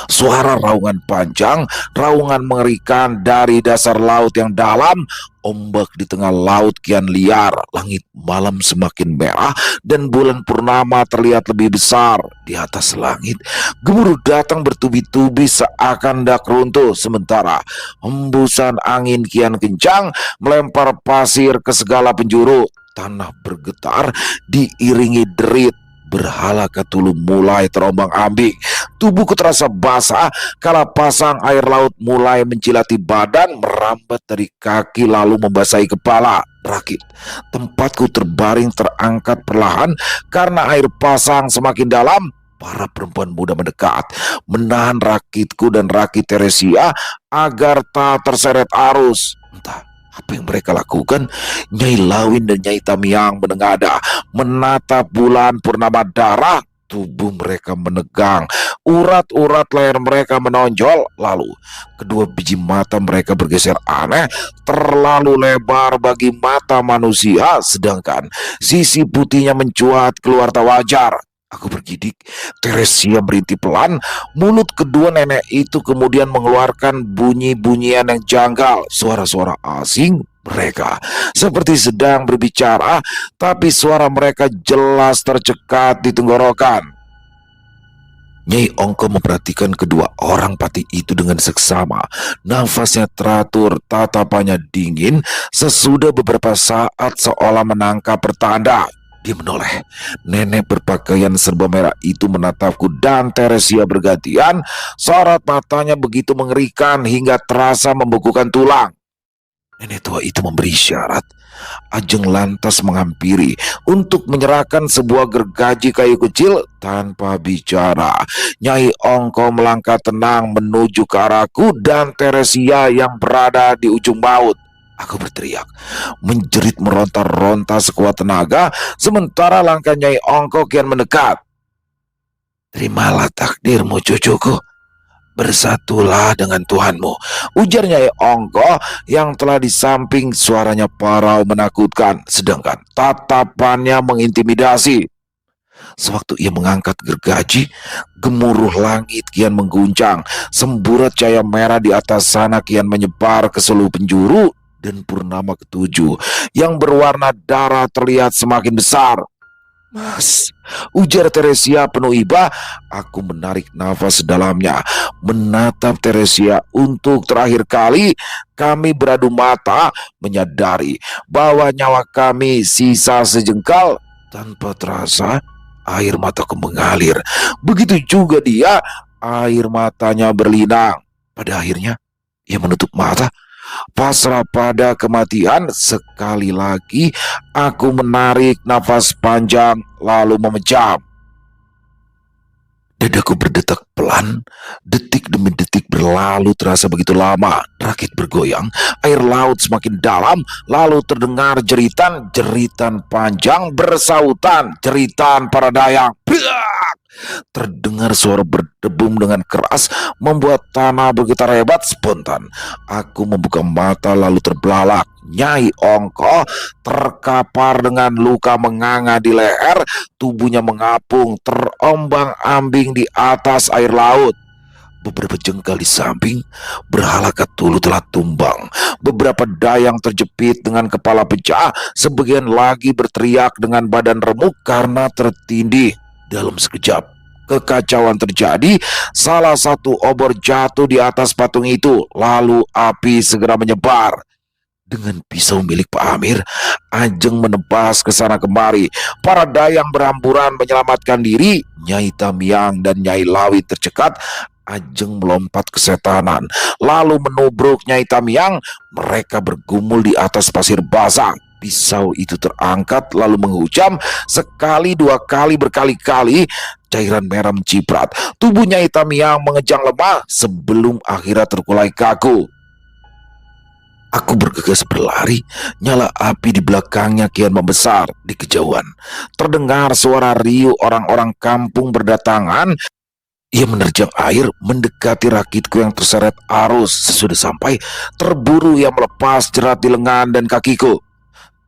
Suara raungan panjang, raungan mengerikan dari dasar laut yang dalam. Ombak di tengah laut kian liar, langit malam semakin merah, dan bulan purnama terlihat lebih besar. Di atas langit, gemuruh datang bertubi-tubi seakan hendak runtuh, sementara hembusan angin kian kencang melempar pasir ke segala penjuru. Tanah bergetar diiringi derit. Berhala Cthulhu mulai terombang-ambing. Tubuhku terasa basah kala pasang air laut mulai mencilati badan, merambat dari kaki lalu membasahi kepala. Rakit tempatku terbaring terangkat perlahan karena air pasang semakin dalam. Para perempuan muda mendekat, menahan rakitku dan rakit Teresia agar tak terseret arus. Entah apa yang mereka lakukan. Nyai Lawin dan Nyai Tamiang menengadah, menatap bulan purnama darah. Tubuh mereka menegang, urat-urat leher mereka menonjol. Lalu kedua biji mata mereka bergeser aneh, terlalu lebar bagi mata manusia, sedangkan sisi putihnya mencuat keluar tak wajar. Aku bergidik. Teresia berhenti pelan. Mulut kedua nenek itu kemudian mengeluarkan bunyi-bunyian yang janggal. Suara-suara asing. Mereka seperti sedang berbicara, tapi suara mereka jelas tercekat di tenggorokan. Nyai Ongko memperhatikan kedua orang pati itu dengan seksama. Nafasnya teratur, tatapannya dingin. Sesudah beberapa saat seolah menangkap pertanda, dia menoleh. Nenek berpakaian serba merah itu menatapku dan Teresia bergantian. Sorot matanya begitu mengerikan hingga terasa membekukan tulang. Nenek tua itu memberi isyarat. Ajeng lantas menghampiri untuk menyerahkan sebuah gergaji kayu kecil. Tanpa bicara, Nyai Ongko melangkah tenang menuju ke arahku dan Teresia yang berada di ujung maut. Aku berteriak, menjerit meronta-ronta sekuat tenaga, sementara langkah Nyai Ongko kian mendekat. Terimalah takdirmu, cucuku. Bersatulah dengan Tuhanmu, ujar Nyai Ongko yang telah di samping. Suaranya parau menakutkan, sedangkan tatapannya mengintimidasi. Sewaktu ia mengangkat gergaji, gemuruh langit kian mengguncang. Semburat cahaya merah di atas sana kian menyebar ke seluruh penjuru, dan purnama ketujuh yang berwarna darah terlihat semakin besar. Mas, ujar Teresia penuh iba. Aku menarik nafas sedalamnya, menatap Teresia untuk terakhir kali. Kami beradu mata, menyadari bahwa nyawa kami sisa sejengkal. Tanpa terasa, air mataku mengalir. Begitu juga dia, air matanya berlinang. Pada akhirnya, ia menutup mata, pasrah pada kematian. Sekali lagi aku menarik nafas panjang lalu memejam. Dadaku berdetak pelan, detik demi detik berlalu terasa begitu lama. Rakit bergoyang, air laut semakin dalam, lalu terdengar jeritan panjang bersautan, jeritan para dayang. Biak! Terdengar suara berdebum dengan keras, membuat tanah bergetar hebat. Spontan aku membuka mata lalu terbelalak. Nyai Ongko terkapar dengan luka menganga di leher, tubuhnya mengapung terombang-ambing di atas air laut. Beberapa jengkal di samping, berhala Cthulhu telah tumbang. Beberapa dayang terjepit dengan kepala pecah, sebagian lagi berteriak dengan badan remuk karena tertindih. Dalam sekejap, kekacauan terjadi. Salah satu obor jatuh di atas patung itu, lalu api segera menyebar. Dengan pisau milik Pak Amir, Ajeng menebas ke sana kemari. Para dayang berhamburan menyelamatkan diri. Nyai Tamiang dan Nyai Lawit tercekat. Ajeng melompat ke setanan, lalu menubruk Nyai Tamiang. Mereka bergumul di atas pasir basah. Pisau itu terangkat lalu menghujam sekali, dua kali, berkali-kali. Cairan merah menciprat. Tubuh Nyai Tamiang mengejang lemah sebelum akhirnya terkulai kaku. Aku bergegas berlari. Nyala api di belakangnya kian membesar. Di kejauhan terdengar suara riuh orang-orang kampung berdatangan. Ia menerjang air mendekati rakitku yang terseret arus. Sesudah sampai, terburu ia melepas jerat di lengan dan kakiku.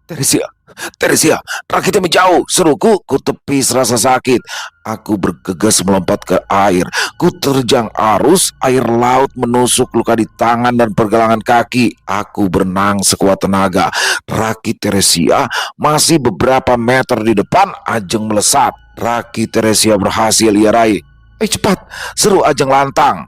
Teresia, rakitnya menjauh, seruku. Ku tepis rasa sakit. Aku bergegas melompat ke air. Ku terjang arus, air laut menusuk luka di tangan dan pergelangan kaki. Aku berenang sekuat tenaga. Rakit Teresia masih beberapa meter di depan. Ajeng melesat. Rakit Teresia berhasil ia raih. Cepat, seru Ajeng lantang.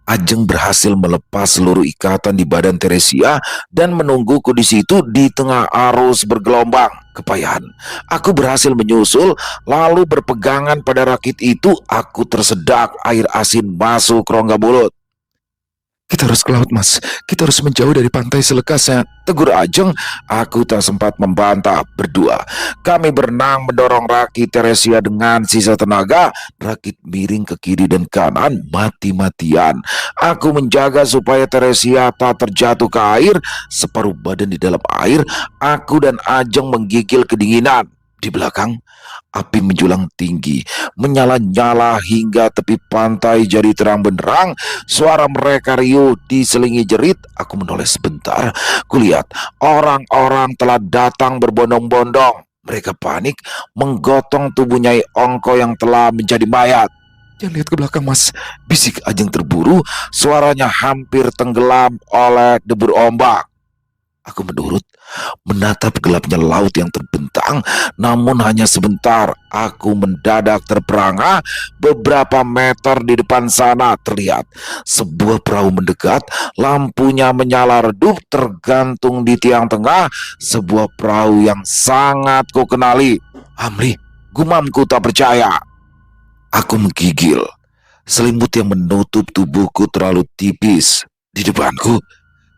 Ajeng berhasil melepas seluruh ikatan di badan Teresia dan menungguku di situ di tengah arus bergelombang. Kepayahan, aku berhasil menyusul, lalu berpegangan pada rakit itu. Aku tersedak, air asin masuk rongga mulut. Kita harus ke laut, Mas. Kita harus menjauh dari pantai selekasnya, tegur Ajeng. Aku tak sempat membantah. Berdua kami berenang mendorong rakit Teresia dengan sisa tenaga. Rakit miring ke kiri dan kanan mati-matian. Aku menjaga supaya Teresia tak terjatuh ke air. Separuh badan di dalam air, aku dan Ajeng menggigil kedinginan. Di belakang, api menjulang tinggi, menyala-nyala hingga tepi pantai jadi terang benderang. Suara mereka riuh diselingi jerit. Aku menoleh sebentar. Kulihat orang-orang telah datang berbondong-bondong. Mereka panik menggotong tubuh Nyai Ongko yang telah menjadi mayat. Jangan lihat ke belakang, Mas, bisik Ajeng terburu. Suaranya hampir tenggelam oleh debur ombak. Aku menurut, menatap gelapnya laut yang terbentang. Namun hanya sebentar. Aku mendadak terperangah. Beberapa meter di depan sana terlihat sebuah perahu mendekat. Lampunya menyala redup tergantung di tiang tengah. Sebuah perahu yang sangat ku kenali. Amri, gumamku tak percaya. Aku menggigil. Selimut yang menutup tubuhku terlalu tipis. Di depanku,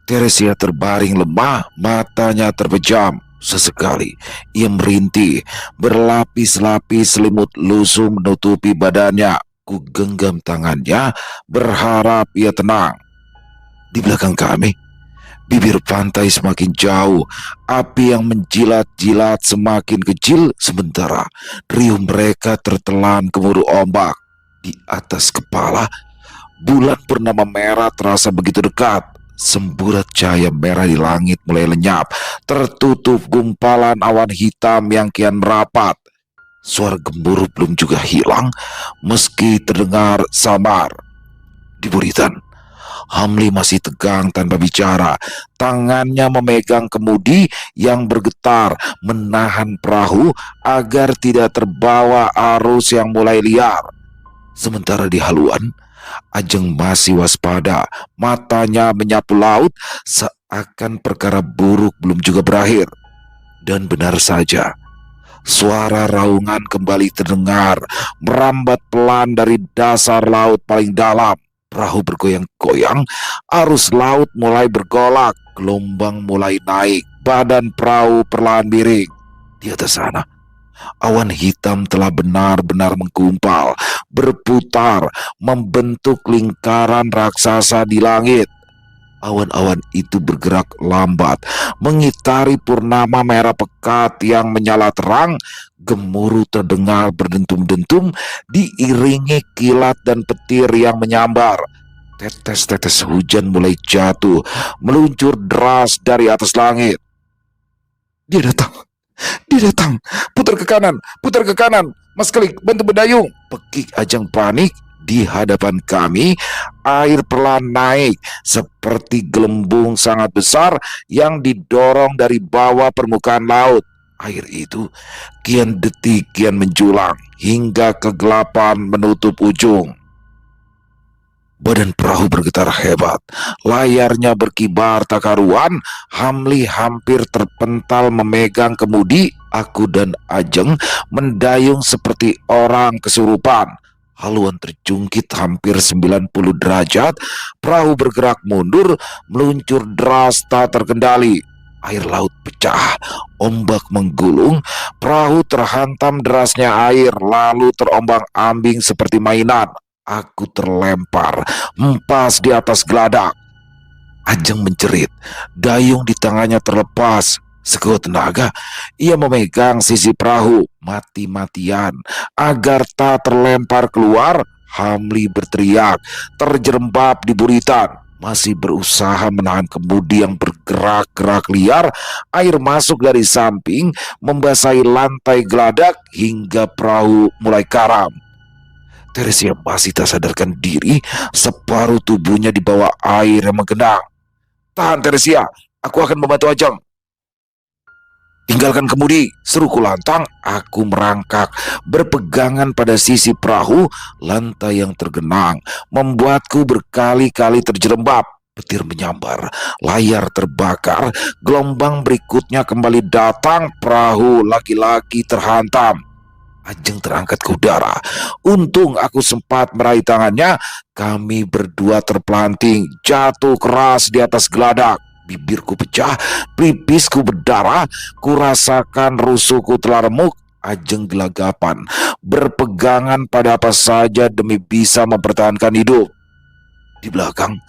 Teresia terbaring lemah, matanya terpejam. Sesekali ia merintih, berlapis-lapis selimut lusuh menutupi badannya. Ku genggam tangannya, berharap ia tenang. Di belakang kami, Bibir pantai semakin jauh, api yang menjilat-jilat semakin kecil, sementara riuh mereka tertelan gemuruh ombak. Di atas kepala, bulan purnama merah terasa begitu dekat. Semburat cahaya merah di langit mulai lenyap, tertutup gumpalan awan hitam yang kian merapat. Suara gemuruh belum juga hilang, meski terdengar samar. Di buritan, Hamli masih tegang tanpa bicara. Tangannya memegang kemudi yang bergetar, menahan perahu agar tidak terbawa arus yang mulai liar. Sementara di haluan, Ajeng masih waspada. Matanya menyapu laut seakan perkara buruk belum juga berakhir. Dan benar saja, suara raungan kembali terdengar, merambat pelan dari dasar laut paling dalam. Perahu bergoyang-goyang, arus laut mulai bergolak, gelombang mulai naik, badan perahu perlahan miring. Di atas sana, awan hitam telah benar-benar menggumpal, berputar, membentuk lingkaran raksasa di langit. Awan-awan itu bergerak lambat, mengitari purnama merah pekat yang menyala terang. Gemuruh terdengar berdentum-dentum, diiringi kilat dan petir yang menyambar. Tetes-tetes hujan mulai jatuh, meluncur deras dari atas langit. Dia datang, dia datang. Putar ke kanan. Mas Kelik, bantu berdayung. Pekik Ajeng panik. Di hadapan kami, air perlahan naik seperti gelembung sangat besar yang didorong dari bawah permukaan laut. Air itu kian detik kian menjulang hingga kegelapan menutup ujung. Badan perahu bergetar hebat, layarnya berkibar tak karuan. Hamli hampir terpental memegang kemudi. Aku dan Ajeng mendayung seperti orang kesurupan. Haluan terjungkit hampir 90 derajat, perahu bergerak mundur, meluncur deras tak terkendali. Air laut pecah, ombak menggulung, perahu terhantam derasnya air, lalu terombang-ambing seperti mainan. Aku terlempar, empas di atas geladak. Ajeng menjerit, dayung di tangannya terlepas. Sekuat tenaga, ia memegang sisi perahu mati-matian agar tak terlempar keluar. Hamli berteriak, terjerembab di buritan, masih berusaha menahan kemudi yang bergerak-gerak liar. Air masuk dari samping, membasahi lantai geladak hingga perahu mulai karam. Teresia masih tak sadarkan diri, separuh tubuhnya di bawah air yang menggenang. Tahan Teresia, aku akan membantu Ajeng. Tinggalkan kemudi, seruku lantang. Aku merangkak, berpegangan pada sisi perahu. Lantai yang tergenang membuatku berkali-kali terjerembab. Petir menyambar, layar terbakar. Gelombang berikutnya kembali datang, perahu lagi-lagi terhantam. Ajeng terangkat ke udara. Untung aku sempat meraih tangannya. Kami berdua terpelanting, jatuh keras di atas geladak. Bibirku pecah, pipisku berdarah, kurasakan rusukku telah remuk. Ajeng gelagapan, berpegangan pada apa saja demi bisa mempertahankan hidup. Di belakang,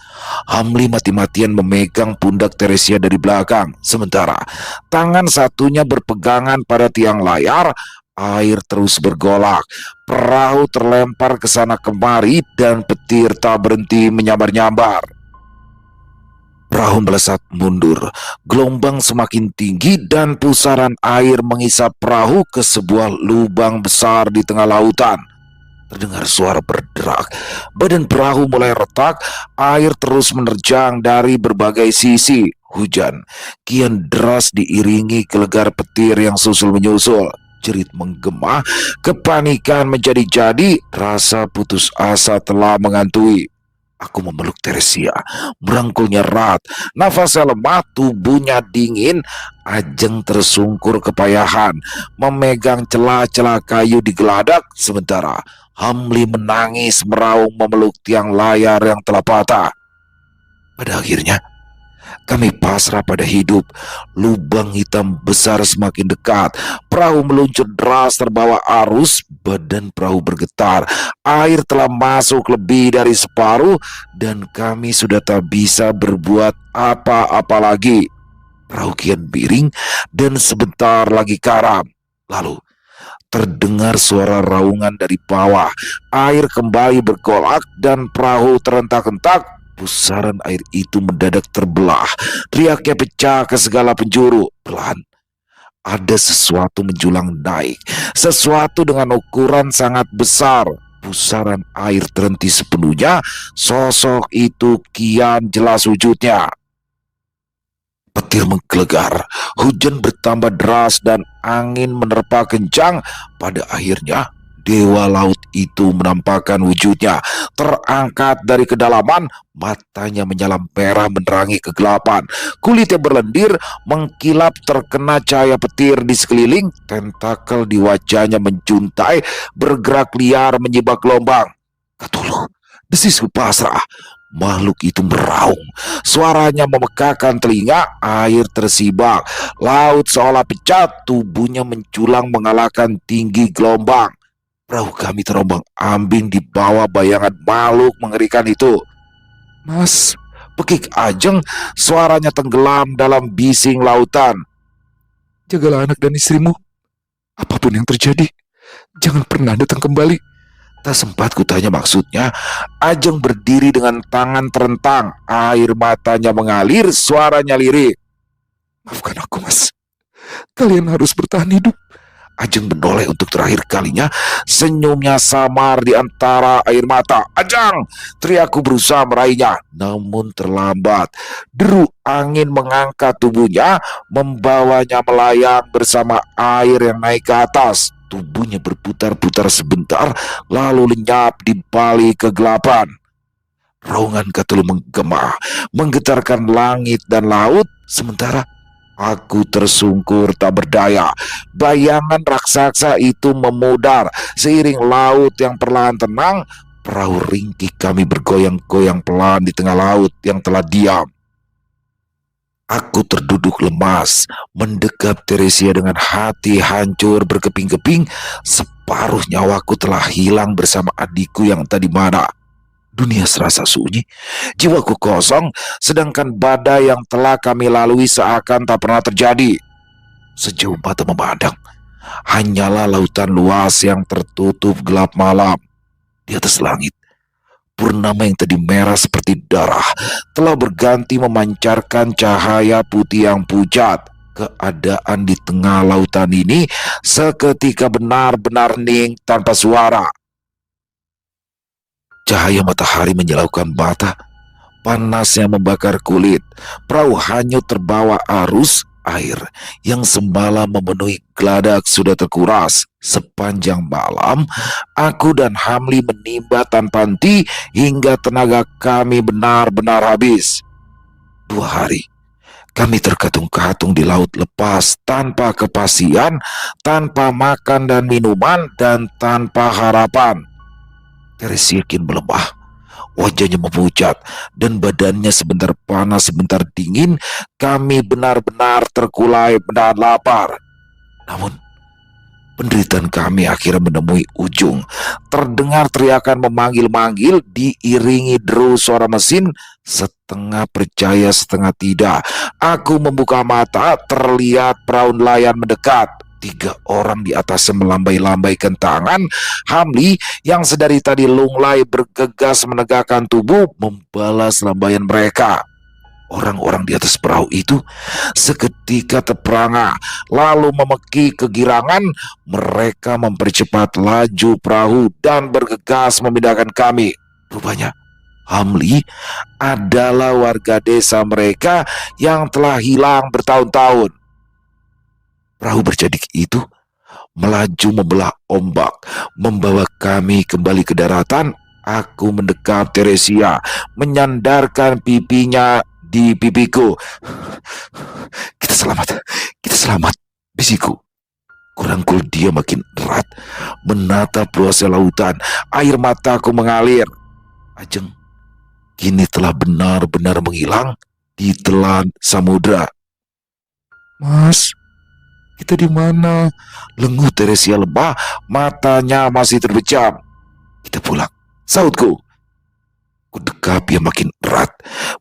Hamli mati-matian memegang pundak Teresia dari belakang, sementara tangan satunya berpegangan pada tiang layar. Air terus bergolak, perahu terlempar ke sana kemari, dan petir tak berhenti menyambar-nyambar. Perahu melesat mundur, gelombang semakin tinggi dan pusaran air mengisap perahu ke sebuah lubang besar di tengah lautan. Terdengar suara berderak, badan perahu mulai retak, air terus menerjang dari berbagai sisi. Hujan kian deras diiringi gelegar petir yang susul menyusul. Jerit menggema, kepanikan menjadi-jadi, rasa putus asa telah menghantui. Aku memeluk Teresia, merangkulnya erat, nafasnya lemah, tubuhnya dingin. Ajeng tersungkur kepayahan, memegang celah-celah kayu di geladak, sementara Hamli menangis meraung memeluk tiang layar yang telah patah. Pada akhirnya, Kami pasrah pada hidup. Lubang hitam besar semakin dekat. Perahu meluncur deras terbawa arus. Badan perahu bergetar. Air telah masuk lebih dari separuh dan kami sudah tak bisa berbuat apa-apa lagi. Perahu kian miring dan sebentar lagi karam. Lalu terdengar suara raungan dari bawah. Air kembali bergolak dan perahu terentak-entak. Pusaran air itu mendadak terbelah. Riaknya pecah ke segala penjuru. Perlahan ada sesuatu menjulang naik. Sesuatu dengan ukuran sangat besar. Pusaran air terhenti sepenuhnya. Sosok itu kian jelas wujudnya. Petir menggelegar, hujan bertambah deras dan angin menerpa kencang. Pada akhirnya, dewa laut itu menampakkan wujudnya. Terangkat dari kedalaman, matanya menyala merah menerangi kegelapan. Kulitnya berlendir, mengkilap terkena cahaya petir di sekeliling. Tentakel di wajahnya menjuntai, bergerak liar menyibak gelombang. Cthulhu, desisku pasrah. Makhluk itu meraung. Suaranya memekakan telinga, air tersibak. Laut seolah pecah, tubuhnya menculang mengalahkan tinggi gelombang. Perahu kami terombang ambing di bawah bayangan makhluk mengerikan itu. Mas, pekik Ajeng, suaranya tenggelam dalam bising lautan. Jagalah anak dan istrimu. Apapun yang terjadi, jangan pernah datang kembali. Tak sempat kutanya maksudnya. Ajeng berdiri dengan tangan terentang. Air matanya mengalir, suaranya lirik. Maafkan aku, Mas. Kalian harus bertahan hidup. Ajeng menoleh untuk terakhir kalinya. Senyumnya samar di antara air mata. Ajeng! Teriakku berusaha meraihnya. Namun terlambat. Deru angin mengangkat tubuhnya, membawanya melayang bersama air yang naik ke atas. Tubuhnya berputar-putar sebentar, lalu lenyap di balik kegelapan. Raungan Cthulhu menggema, menggetarkan langit dan laut, sementara aku tersungkur tak berdaya. Bayangan raksasa itu memudar, seiring laut yang perlahan tenang, perahu ringkih kami bergoyang-goyang pelan di tengah laut yang telah diam. Aku terduduk lemas, mendekap Teresia dengan hati hancur berkeping-keping. Separuh nyawaku telah hilang bersama adikku yang tadi mana. Dunia serasa sunyi, jiwaku kosong, sedangkan badai yang telah kami lalui seakan tak pernah terjadi. Sejauh mata memandang, hanyalah lautan luas yang tertutup gelap malam. Di atas langit, purnama yang tadi merah seperti darah telah berganti memancarkan cahaya putih yang pucat. Keadaan di tengah lautan ini seketika benar-benar hening tanpa suara. Cahaya matahari menyilaukan mata, panasnya membakar kulit. Perahu hanyut terbawa arus. Air yang semalam memenuhi geladak sudah terkuras. Sepanjang malam, aku dan Hamli menimba tanpa henti hingga tenaga kami benar-benar habis. 2 hari, kami terkatung-katung di laut lepas, tanpa kepastian, tanpa makan dan minuman, dan tanpa harapan. Teresia kian melemah. Wajahnya memucat dan badannya sebentar panas, sebentar dingin. Kami benar-benar terkulai menahan lapar. Namun, penderitaan kami akhirnya menemui ujung. Terdengar teriakan memanggil-manggil diiringi deru suara mesin. Setengah percaya, setengah tidak. Aku membuka mata, terlihat perahu nelayan mendekat. 3 orang di atasnya melambai-lambaikan tangan. Hamli yang sedari tadi lunglai bergegas menegakkan tubuh membalas lambaian mereka. Orang-orang di atas perahu itu seketika terperangah, lalu memeki kegirangan. Mereka mempercepat laju perahu dan bergegas memindahkan kami. Rupanya Hamli adalah warga desa mereka yang telah hilang bertahun-tahun. Perahu berjadik itu melaju membelah ombak, membawa kami kembali ke daratan. Aku mendekap Teresia, menyandarkan pipinya di pipiku. Kita selamat, bisiku. Kurangkul dia makin erat, menatap luasnya lautan. Air mataku mengalir. Ajeng kini telah benar-benar menghilang ditelan samudra. Mas, kita di mana? Lenguh Teresia lemah, matanya masih terbejam. Kita pulang, sautku. Ku dekap ia makin erat,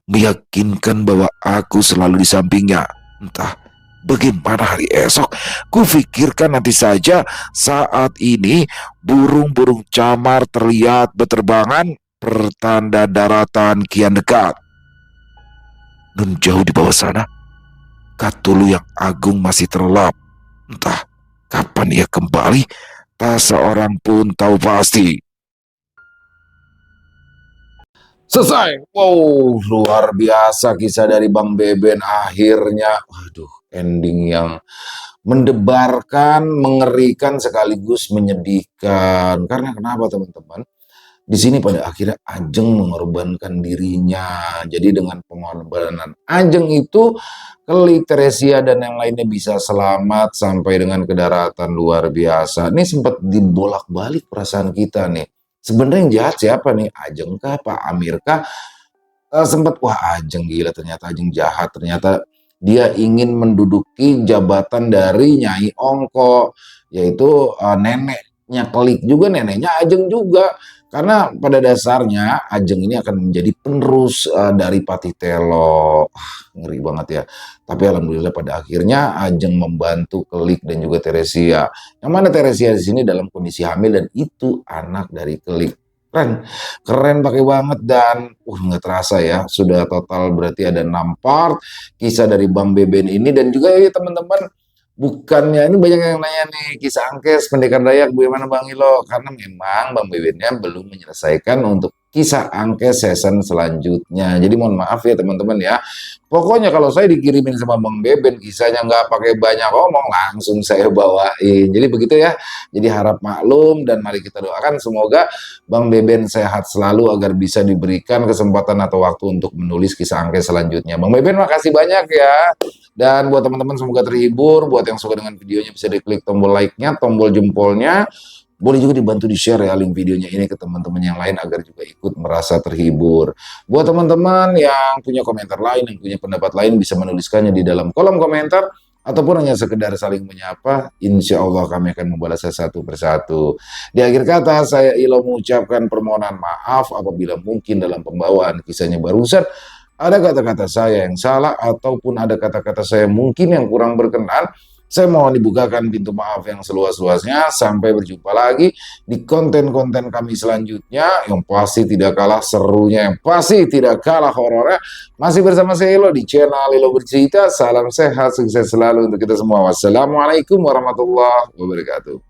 meyakinkan bahwa aku selalu di sampingnya. Entah bagaimana hari esok, ku pikirkan nanti saja. Saat ini burung-burung camar terlihat berterbangan, pertanda daratan kian dekat. Nun jauh di bawah sana, Katulu yang agung masih terlelap. Entah kapan ia kembali, tak seorang pun tahu pasti. Selesai. Wow, luar biasa kisah dari Bang Beben. Akhirnya, waduh, ending yang mendebarkan, mengerikan sekaligus menyedihkan. Karena kenapa teman-teman? Di sini pada akhirnya Ajeng mengorbankan dirinya. Jadi dengan pengorbanan Ajeng itu, Kelik, Teresia dan yang lainnya bisa selamat sampai dengan ke daratan. Luar biasa. Ini sempat dibolak-balik perasaan kita nih. Sebenarnya yang jahat siapa nih? Ajeng kah, Pak Amir kah? Sempat wah Ajeng gila, ternyata Ajeng jahat, ternyata dia ingin menduduki jabatan dari Nyai Ongko, yaitu neneknya Kelik juga, neneknya Ajeng juga. Karena pada dasarnya Ajeng ini akan menjadi penerus dari Patitelo. Ngeri banget ya. Tapi alhamdulillah pada akhirnya Ajeng membantu Kelik dan juga Teresia. Yang mana Teresia di sini dalam kondisi hamil dan itu anak dari Kelik. Keren, keren pakai banget dan nggak terasa ya sudah total berarti ada 6 part kisah dari Bang Beben ini dan juga ya teman-teman bukannya ini banyak yang nanya nih kisah Angkes Pendekar Dayak bagaimana Bang Ilo karena memang Bang Bebennya belum menyelesaikan untuk kisah Angkes season selanjutnya jadi mohon maaf ya teman-teman ya pokoknya kalau saya dikirimin sama Bang Beben kisahnya nggak pakai banyak ngomong langsung saya bawain jadi begitu ya jadi harap maklum dan mari kita doakan semoga Bang Beben sehat selalu agar bisa diberikan kesempatan atau waktu untuk menulis kisah Angkes selanjutnya. Bang Beben makasih banyak ya. Dan buat teman-teman semoga terhibur. Buat yang suka dengan videonya bisa diklik tombol like-nya, tombol jempolnya. Boleh juga dibantu di-share ya link videonya ini ke teman-teman yang lain agar juga ikut merasa terhibur. Buat teman-teman yang punya komentar lain, yang punya pendapat lain bisa menuliskannya di dalam kolom komentar ataupun hanya sekedar saling menyapa, insya Allah kami akan membalasnya satu persatu. Di akhir kata, saya Ilo mengucapkan permohonan maaf apabila mungkin dalam pembawaan kisahnya barusan ada kata-kata saya yang salah ataupun ada kata-kata saya mungkin yang kurang berkenan. Saya mohon dibukakan pintu maaf yang seluas-luasnya. Sampai berjumpa lagi di konten-konten kami selanjutnya yang pasti tidak kalah serunya, yang pasti tidak kalah horornya. Masih bersama saya Ilo di channel Ilo Bercerita. Salam sehat, sukses selalu untuk kita semua. Wassalamualaikum warahmatullahi wabarakatuh.